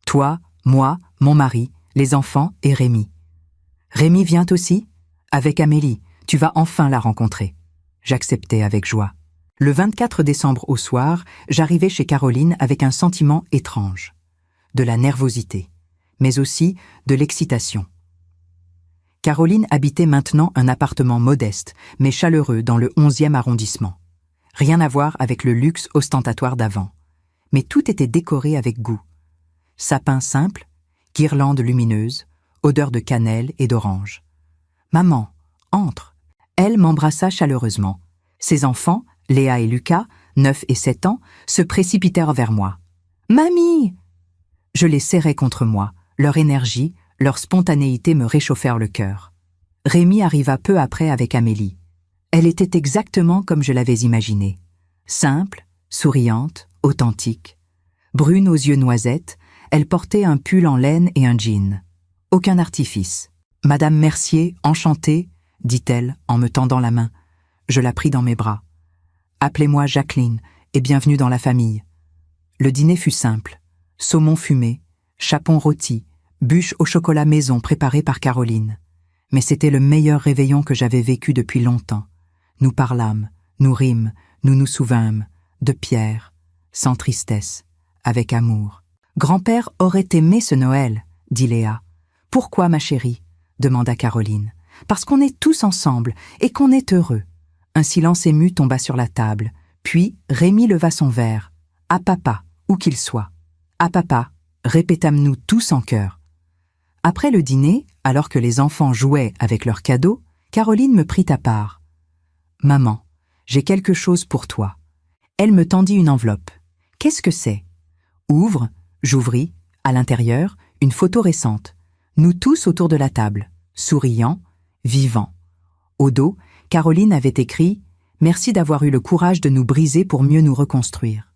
Toi, moi, mon mari, les enfants et Rémi. »« Rémi vient aussi ? Avec Amélie, tu vas enfin la rencontrer. » J'acceptais avec joie. Le 24 décembre au soir, j'arrivai chez Caroline avec un sentiment étrange. De la nervosité, mais aussi de l'excitation. Caroline habitait maintenant un appartement modeste, mais chaleureux dans le 11e arrondissement. Rien à voir avec le luxe ostentatoire d'avant. Mais tout était décoré avec goût. Sapin simple, guirlandes lumineuses, odeur de cannelle et d'orange. « Maman, entre !» Elle m'embrassa chaleureusement. Ses enfants, Léa et Lucas, 9 et 7 ans, se précipitèrent vers moi. « Mamie !» Je les serrais contre moi, leur énergie, leur spontanéité me réchauffèrent le cœur. Rémi arriva peu après avec Amélie. Elle était exactement comme je l'avais imaginée. Simple, souriante, authentique. Brune aux yeux noisettes, elle portait un pull en laine et un jean. Aucun artifice. « Madame Mercier, enchantée », dit-elle en me tendant la main. Je la pris dans mes bras. « Appelez-moi Jacqueline et bienvenue dans la famille. » Le dîner fut simple. Saumon fumé, chapon rôti, bûche au chocolat maison préparée par Caroline. Mais c'était le meilleur réveillon que j'avais vécu depuis longtemps. Nous parlâmes, nous rîmes, nous nous souvînmes, de Pierre, sans tristesse, avec amour. « Grand-père aurait aimé ce Noël, » dit Léa. « Pourquoi, ma chérie ?» demanda Caroline. « Parce qu'on est tous ensemble et qu'on est heureux. » Un silence ému tomba sur la table, puis Rémi leva son verre. « À papa, où qu'il soit. »« À papa », répétâmes-nous tous en chœur. Après le dîner, alors que les enfants jouaient avec leurs cadeaux, Caroline me prit à part. « Maman, j'ai quelque chose pour toi. » Elle me tendit une enveloppe. « Qu'est-ce que c'est ?» Ouvre, j'ouvris, à l'intérieur, une photo récente. Nous tous autour de la table, souriants, vivants. Au dos, Caroline avait écrit « Merci d'avoir eu le courage de nous briser pour mieux nous reconstruire. »«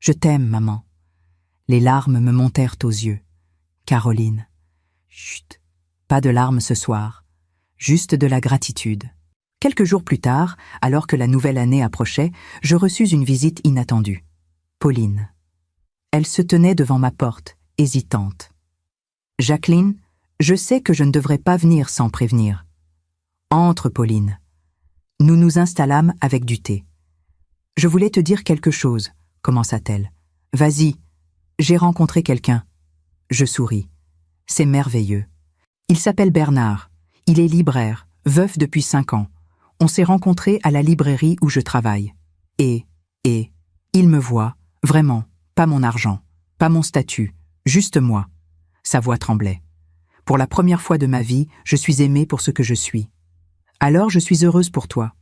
Je t'aime, maman. » Les larmes me montèrent aux yeux. Caroline. Chut, pas de larmes ce soir, juste de la gratitude. Quelques jours plus tard, alors que la nouvelle année approchait, je reçus une visite inattendue. Pauline. Elle se tenait devant ma porte, hésitante. « Jacqueline, je sais que je ne devrais pas venir sans prévenir. »« Entre, Pauline. » Nous nous installâmes avec du thé. « Je voulais te dire quelque chose, » commença-t-elle. « Vas-y, j'ai rencontré quelqu'un. » Je souris. « C'est merveilleux. Il s'appelle Bernard. Il est libraire, veuf depuis 5 ans. On s'est rencontrés à la librairie où je travaille. Et, il me voit, vraiment, pas mon argent, pas mon statut, juste moi. » Sa voix tremblait. « Pour la première fois de ma vie, je suis aimée pour ce que je suis. Alors je suis heureuse pour toi.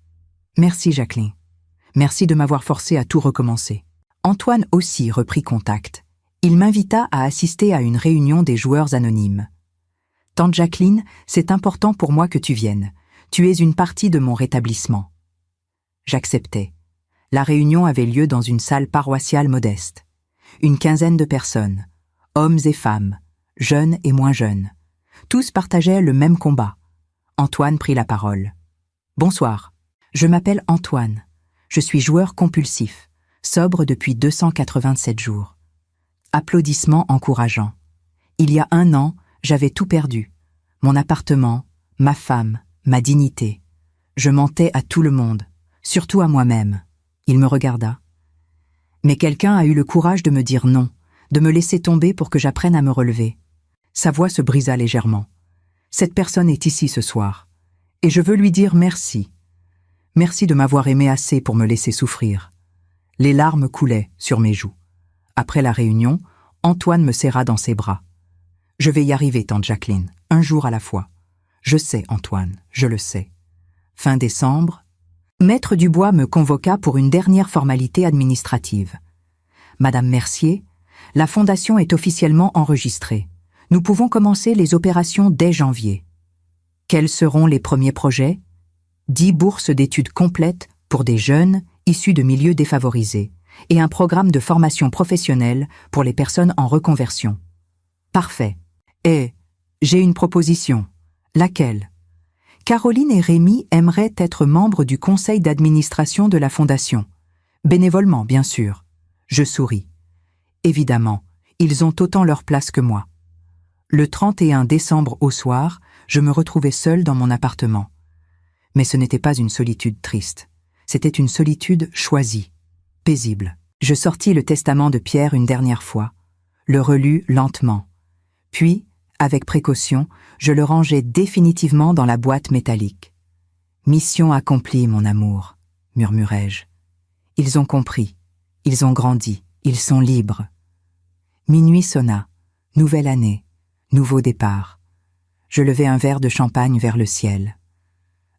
Merci, Jacqueline. Merci de m'avoir forcée à tout recommencer. » Antoine aussi reprit contact. Il m'invita à assister à une réunion des joueurs anonymes. « Tante Jacqueline, c'est important pour moi que tu viennes. Tu es une partie de mon rétablissement. » J'acceptais. La réunion avait lieu dans une salle paroissiale modeste. Une quinzaine de personnes, hommes et femmes, jeunes et moins jeunes. Tous partageaient le même combat. Antoine prit la parole. « Bonsoir, je m'appelle Antoine. Je suis joueur compulsif, sobre depuis 287 jours. » Applaudissements encourageants. Il y a 1 an, j'avais tout perdu. Mon appartement, ma femme, ma dignité. Je mentais à tout le monde, surtout à moi-même. Il me regarda. Mais quelqu'un a eu le courage de me dire non, de me laisser tomber pour que j'apprenne à me relever. Sa voix se brisa légèrement. Cette personne est ici ce soir, et je veux lui dire merci. Merci de m'avoir aimé assez pour me laisser souffrir. Les larmes coulaient sur mes joues. Après la réunion, Antoine me serra dans ses bras. « Je vais y arriver, tante Jacqueline, un jour à la fois. Je sais, Antoine, je le sais. » Fin décembre, Maître Dubois me convoqua pour une dernière formalité administrative. « Madame Mercier, la fondation est officiellement enregistrée. Nous pouvons commencer les opérations dès janvier. Quels seront les premiers projets ? 10 bourses d'études complètes pour des jeunes issus de milieux défavorisés et un programme de formation professionnelle pour les personnes en reconversion. Parfait. Et j'ai une proposition. Laquelle ? Caroline et Rémi aimeraient être membres du conseil d'administration de la Fondation. Bénévolement, bien sûr. Je souris. Évidemment, ils ont autant leur place que moi. Le 31 décembre au soir, je me retrouvais seule dans mon appartement. Mais ce n'était pas une solitude triste. C'était une solitude choisie, paisible. Je sortis le testament de Pierre une dernière fois, le relus lentement. Puis, avec précaution, je le rangeai définitivement dans la boîte métallique. « Mission accomplie, mon amour », murmurai-je. Ils ont compris, ils ont grandi, ils sont libres. Minuit sonna, nouvelle année, nouveau départ. Je levai un verre de champagne vers le ciel.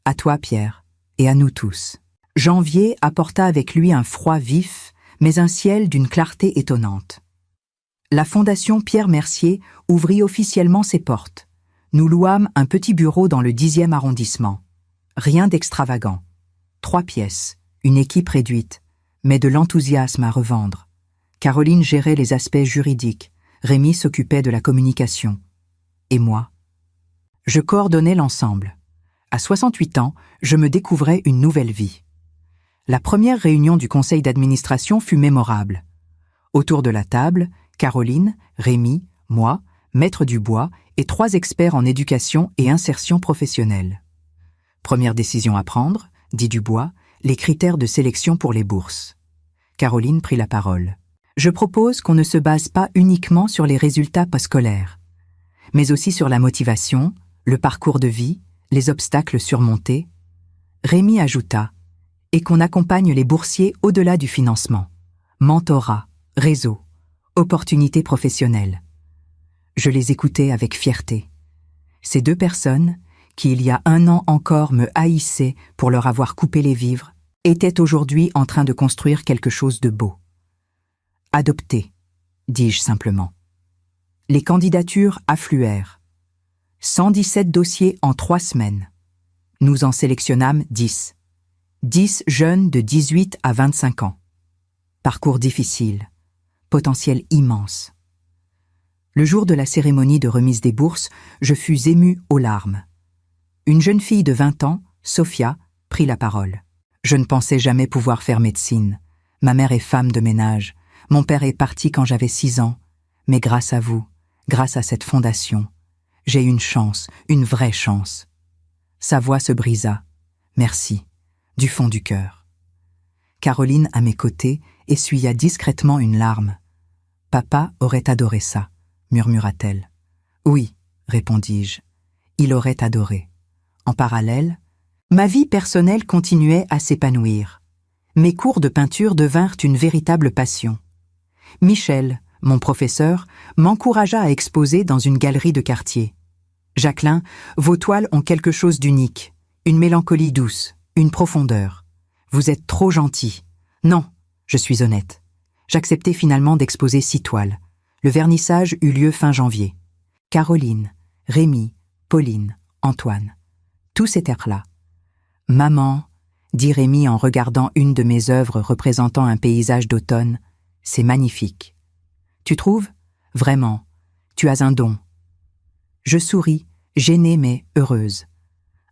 À toi, Pierre, et à nous tous. Janvier apporta avec lui un froid vif, mais un ciel d'une clarté étonnante. La Fondation Pierre Mercier ouvrit officiellement ses portes. Nous louâmes un petit bureau dans le 10e arrondissement. Rien d'extravagant. 3 pièces, une équipe réduite, mais de l'enthousiasme à revendre. Caroline gérait les aspects juridiques, Rémi s'occupait de la communication. Et moi? Je coordonnais l'ensemble. À 68 ans, je me découvrais une nouvelle vie. La première réunion du conseil d'administration fut mémorable. Autour de la table, Caroline, Rémi, moi, Maître Dubois et 3 experts en éducation et insertion professionnelle. Première décision à prendre, dit Dubois, les critères de sélection pour les bourses. Caroline prit la parole. Je propose qu'on ne se base pas uniquement sur les résultats scolaires, mais aussi sur la motivation, le parcours de vie, les obstacles surmontés. Rémi ajouta, et qu'on accompagne les boursiers au-delà du financement. Mentorat, réseau, opportunités professionnelles. Je les écoutais avec fierté. Ces 2 personnes, qui il y a 1 an encore me haïssaient pour leur avoir coupé les vivres, étaient aujourd'hui en train de construire quelque chose de beau. Adopté, dis-je simplement. Les candidatures affluèrent. 117 dossiers en 3 semaines. Nous en sélectionnâmes 10. 10 jeunes de 18 à 25 ans. Parcours difficile, potentiel immense. Le jour de la cérémonie de remise des bourses, je fus ému aux larmes. Une jeune fille de 20 ans, Sophia, prit la parole. Je ne pensais jamais pouvoir faire médecine. Ma mère est femme de ménage. Mon père est parti quand j'avais 6 ans. Mais grâce à vous, grâce à cette fondation, j'ai une chance, une vraie chance. Sa voix se brisa. Merci, du fond du cœur. Caroline, à mes côtés, essuya discrètement une larme. Papa aurait adoré ça, murmura-t-elle. Oui, répondis-je. Il aurait adoré. En parallèle, ma vie personnelle continuait à s'épanouir. Mes cours de peinture devinrent une véritable passion. Michel, mon professeur, m'encouragea à exposer dans une galerie de quartier. Jacqueline, vos toiles ont quelque chose d'unique, une mélancolie douce, une profondeur. Vous êtes trop gentil. Non, je suis honnête. J'acceptai finalement d'exposer 6 toiles. Le vernissage eut lieu fin janvier. Caroline, Rémi, Pauline, Antoine. Tous étaient là. Maman, dit Rémi en regardant une de mes œuvres représentant un paysage d'automne, c'est magnifique. Tu trouves? Vraiment, tu as un don. Je souris, gênée mais heureuse.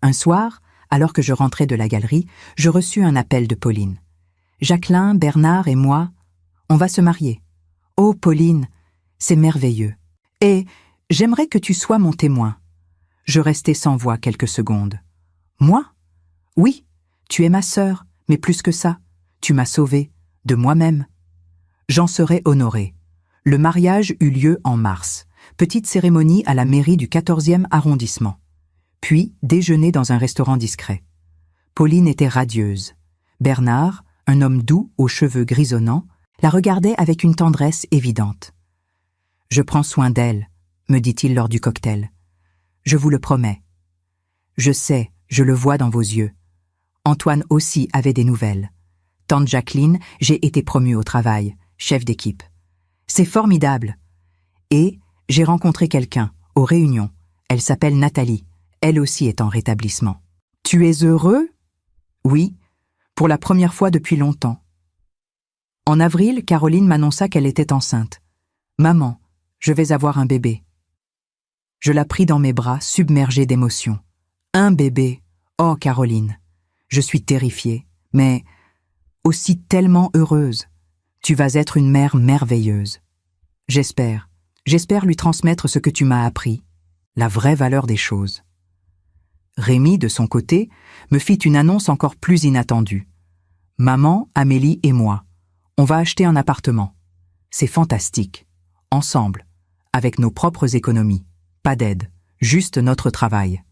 Un soir, alors que je rentrais de la galerie, je reçus un appel de Pauline. Jacqueline, Bernard et moi, on va se marier. Oh, Pauline, c'est merveilleux. Et j'aimerais que tu sois mon témoin. Je restai sans voix quelques secondes. Moi? Oui, tu es ma sœur, mais plus que ça, tu m'as sauvée, de moi-même. J'en serai honorée. Le mariage eut lieu en mars. Petite cérémonie à la mairie du 14e arrondissement. Puis déjeuner dans un restaurant discret. Pauline était radieuse. Bernard, un homme doux aux cheveux grisonnants, la regardait avec une tendresse évidente. « Je prends soin d'elle », me dit-il lors du cocktail. « Je vous le promets. » Je sais, je le vois dans vos yeux. Antoine aussi avait des nouvelles. Tante Jacqueline, j'ai été promue au travail, chef d'équipe. C'est formidable. Et j'ai rencontré quelqu'un, aux réunions. Elle s'appelle Nathalie. Elle aussi est en rétablissement. Tu es heureux? Oui, pour la première fois depuis longtemps. En avril, Caroline m'annonça qu'elle était enceinte. Maman, je vais avoir un bébé. Je la pris dans mes bras, submergée d'émotion. Un bébé. Oh, Caroline. Je suis terrifiée, mais aussi tellement heureuse. Tu vas être une mère merveilleuse. J'espère lui transmettre ce que tu m'as appris, la vraie valeur des choses. Rémi, de son côté, me fit une annonce encore plus inattendue. Maman, Amélie et moi, on va acheter un appartement. C'est fantastique. Ensemble, avec nos propres économies. Pas d'aide, juste notre travail.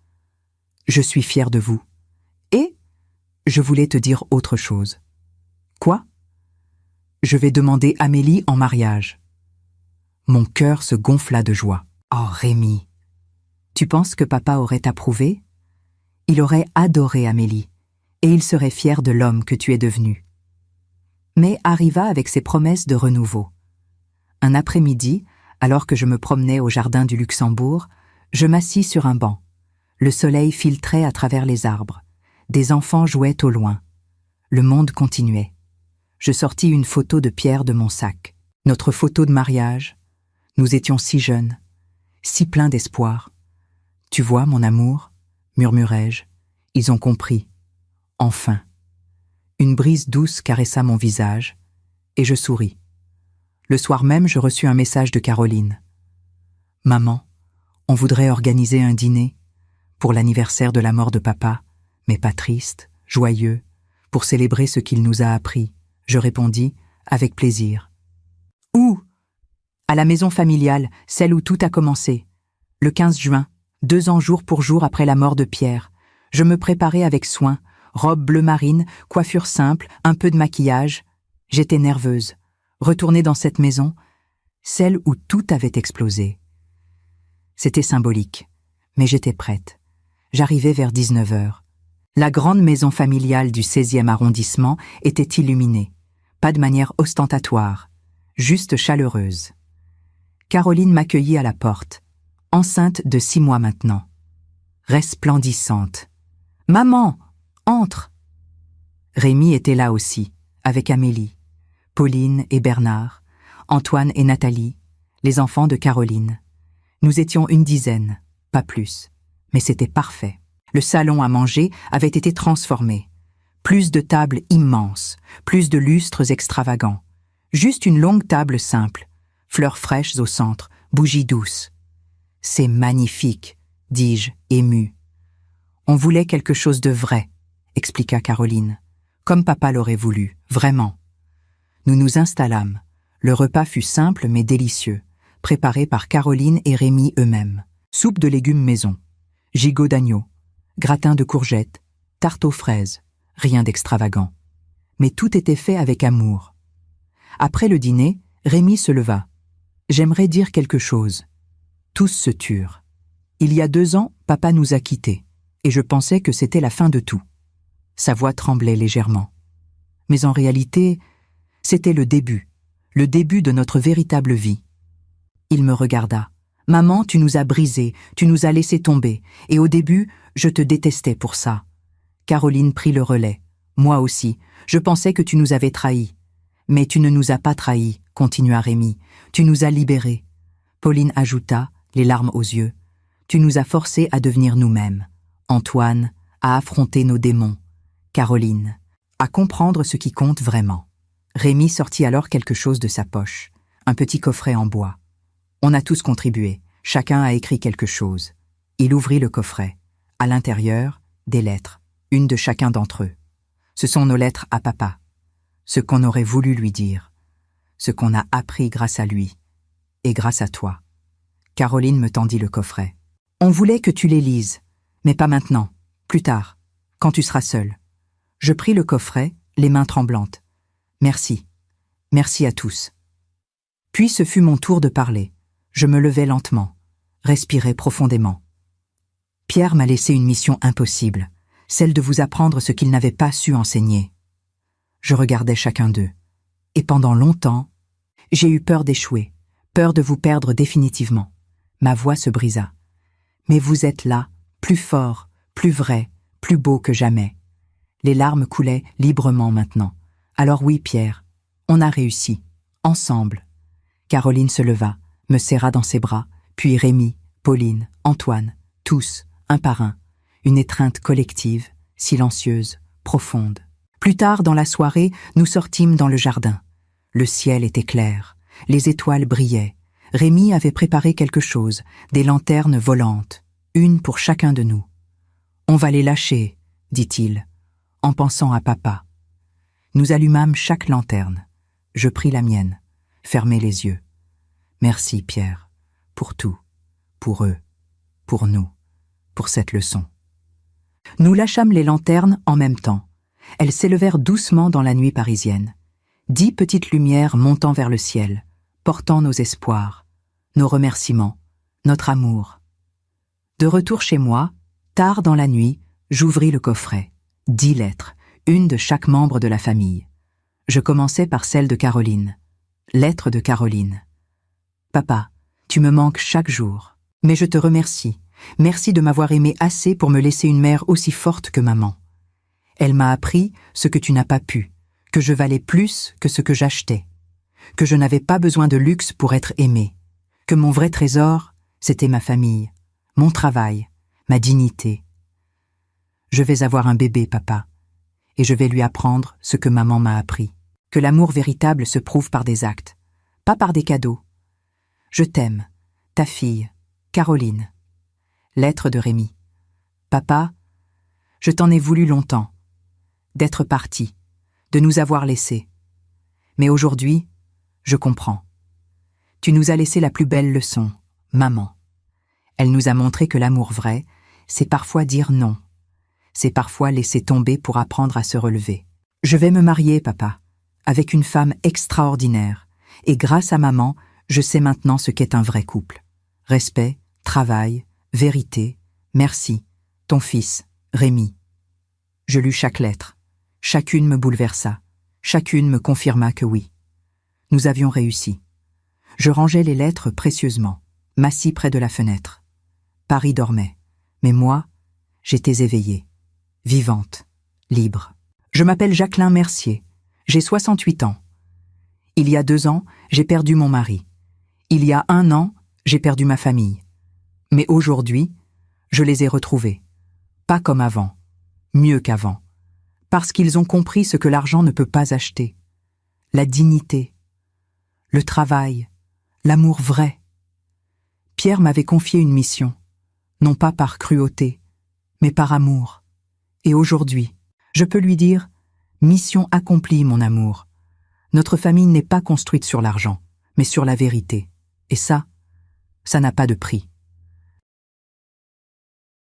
Je suis fière de vous. Et je voulais te dire autre chose. Quoi? Je vais demander Amélie en mariage. Mon cœur se gonfla de joie. Oh, Rémi, tu penses que papa aurait approuvé? Il aurait adoré Amélie, et il serait fier de l'homme que tu es devenu. Mais arriva avec ses promesses de renouveau. Un après-midi, Alors que je me promenais au jardin du Luxembourg, je m'assis sur un banc. Le soleil filtrait à travers les arbres. Des enfants jouaient au loin. Le monde continuait. Je sortis une photo de Pierre de mon sac. Notre photo de mariage. Nous étions si jeunes, si pleins d'espoir. « Tu vois, mon amour » murmurai-je. Ils ont compris. Enfin. Une brise douce caressa mon visage, et je souris. Le soir même, je reçus un message de Caroline. « Maman, on voudrait organiser un dîner pour l'anniversaire de la mort de papa, mais pas triste, joyeux, pour célébrer ce qu'il nous a appris. » Je répondis, avec plaisir. « Où ?»« À la maison familiale, celle où tout a commencé. Le 15 juin, 2 ans jour pour jour après la mort de Pierre. Je me préparais avec soin, robe bleu marine, coiffure simple, un peu de maquillage. J'étais nerveuse. Retourner dans cette maison, celle où tout avait explosé. C'était symbolique, mais j'étais prête. J'arrivais vers 19h. La grande maison familiale du 16e arrondissement était illuminée, pas de manière ostentatoire, juste chaleureuse. Caroline m'accueillit à la porte, enceinte de 6 mois maintenant, resplendissante. « Maman, entre !» Rémi était là aussi, avec Amélie, Pauline et Bernard, Antoine et Nathalie, les enfants de Caroline. Nous étions une dizaine, pas plus, mais c'était parfait. Le salon à manger avait été transformé. Plus de tables immenses, plus de lustres extravagants. Juste une longue table simple, fleurs fraîches au centre, bougies douces. « C'est magnifique », dis-je, émue. « On voulait quelque chose de vrai », expliqua Caroline, comme papa l'aurait voulu, vraiment. Nous nous installâmes. Le repas fut simple mais délicieux, préparé par Caroline et Rémi eux-mêmes. Soupe de légumes maison, gigot d'agneau, gratin de courgettes, tarte aux fraises, rien d'extravagant. Mais tout était fait avec amour. Après le dîner, Rémi se leva. « J'aimerais dire quelque chose. » Tous se turent. Il y a 2 ans, papa nous a quittés, et je pensais que c'était la fin de tout. Sa voix tremblait légèrement. Mais en réalité, c'était le début de notre véritable vie. Il me regarda. « Maman, tu nous as brisés, tu nous as laissés tomber, et au début, je te détestais pour ça. » Caroline prit le relais. « Moi aussi, je pensais que tu nous avais trahis. »« Mais tu ne nous as pas trahis, » continua Rémi. « Tu nous as libérés. » Pauline ajouta, les larmes aux yeux. « Tu nous as forcés à devenir nous-mêmes. » Antoine, à affronter nos démons. Caroline, à comprendre ce qui compte vraiment. Rémi sortit alors quelque chose de sa poche, un petit coffret en bois. On a tous contribué, chacun a écrit quelque chose. Il ouvrit le coffret. À l'intérieur, des lettres, une de chacun d'entre eux. Ce sont nos lettres à papa. Ce qu'on aurait voulu lui dire. Ce qu'on a appris grâce à lui. Et grâce à toi. Caroline me tendit le coffret. On voulait que tu les lises, mais pas maintenant, plus tard, quand tu seras seul. Je pris le coffret, les mains tremblantes. Merci. Merci à tous. Puis ce fut mon tour de parler. Je me levai lentement, respirai profondément. Pierre m'a laissé une mission impossible, celle de vous apprendre ce qu'il n'avait pas su enseigner. Je regardais chacun d'eux. Et pendant longtemps, j'ai eu peur d'échouer, peur de vous perdre définitivement. Ma voix se brisa. Mais vous êtes là, plus fort, plus vrai, plus beau que jamais. Les larmes coulaient librement maintenant. Alors oui, Pierre, on a réussi, ensemble. Caroline se leva, me serra dans ses bras, puis Rémi, Pauline, Antoine, tous, un par un. Une étreinte collective, silencieuse, profonde. Plus tard dans la soirée, nous sortîmes dans le jardin. Le ciel était clair, les étoiles brillaient. Rémi avait préparé quelque chose, des lanternes volantes, une pour chacun de nous. « On va les lâcher », dit-il, en pensant à papa. Nous allumâmes chaque lanterne. Je pris la mienne, fermai les yeux. Merci, Pierre, pour tout, pour eux, pour nous, pour cette leçon. Nous lâchâmes les lanternes en même temps. Elles s'élevèrent doucement dans la nuit parisienne. 10 petites lumières montant vers le ciel, portant nos espoirs, nos remerciements, notre amour. De retour chez moi, tard dans la nuit, j'ouvris le coffret. 10 lettres, une de chaque membre de la famille. Je commençais par celle de Caroline. Lettre de Caroline. « Papa, Tu me manques chaque jour. Mais je te remercie. Merci de m'avoir aimé assez pour me laisser une mère aussi forte que maman. Elle m'a appris ce que tu n'as pas pu, que je valais plus que ce que j'achetais, que je n'avais pas besoin de luxe pour être aimé, que mon vrai trésor, c'était ma famille, mon travail, ma dignité. Je vais avoir un bébé, papa, et je vais lui apprendre ce que maman m'a appris, que l'amour véritable se prouve par des actes, pas par des cadeaux. Je t'aime, ta fille, Caroline. Lettre de Rémi. Papa, je t'en ai voulu longtemps, d'être parti, de nous avoir laissés. Mais aujourd'hui, je comprends. Tu nous as laissé la plus belle leçon, maman. Elle nous a montré que l'amour vrai, c'est parfois dire non. C'est parfois laisser tomber pour apprendre à se relever. Je vais me marier, papa, avec une femme extraordinaire. Et grâce à maman, je sais maintenant ce qu'est un vrai couple. Respect, travail, vérité, merci. Ton fils, Rémi. Je lus chaque lettre. Chacune me bouleversa. Chacune me confirma que oui. Nous avions réussi. Je rangeais les lettres précieusement, m'assis près de la fenêtre. Paris dormait, mais moi, j'étais éveillée, vivante, libre. Je m'appelle Jacqueline Mercier, j'ai 68 ans. Il y a 2 ans, j'ai perdu mon mari. Il y a 1 an, j'ai perdu ma famille. Mais aujourd'hui, je les ai retrouvés. Pas comme avant, mieux qu'avant. Parce qu'ils ont compris ce que l'argent ne peut pas acheter. La dignité, le travail, l'amour vrai. Pierre m'avait confié une mission, non pas par cruauté, mais par amour. Et aujourd'hui, je peux lui dire « Mission accomplie, mon amour. Notre famille n'est pas construite sur l'argent, mais sur la vérité. Et ça n'a pas de prix. »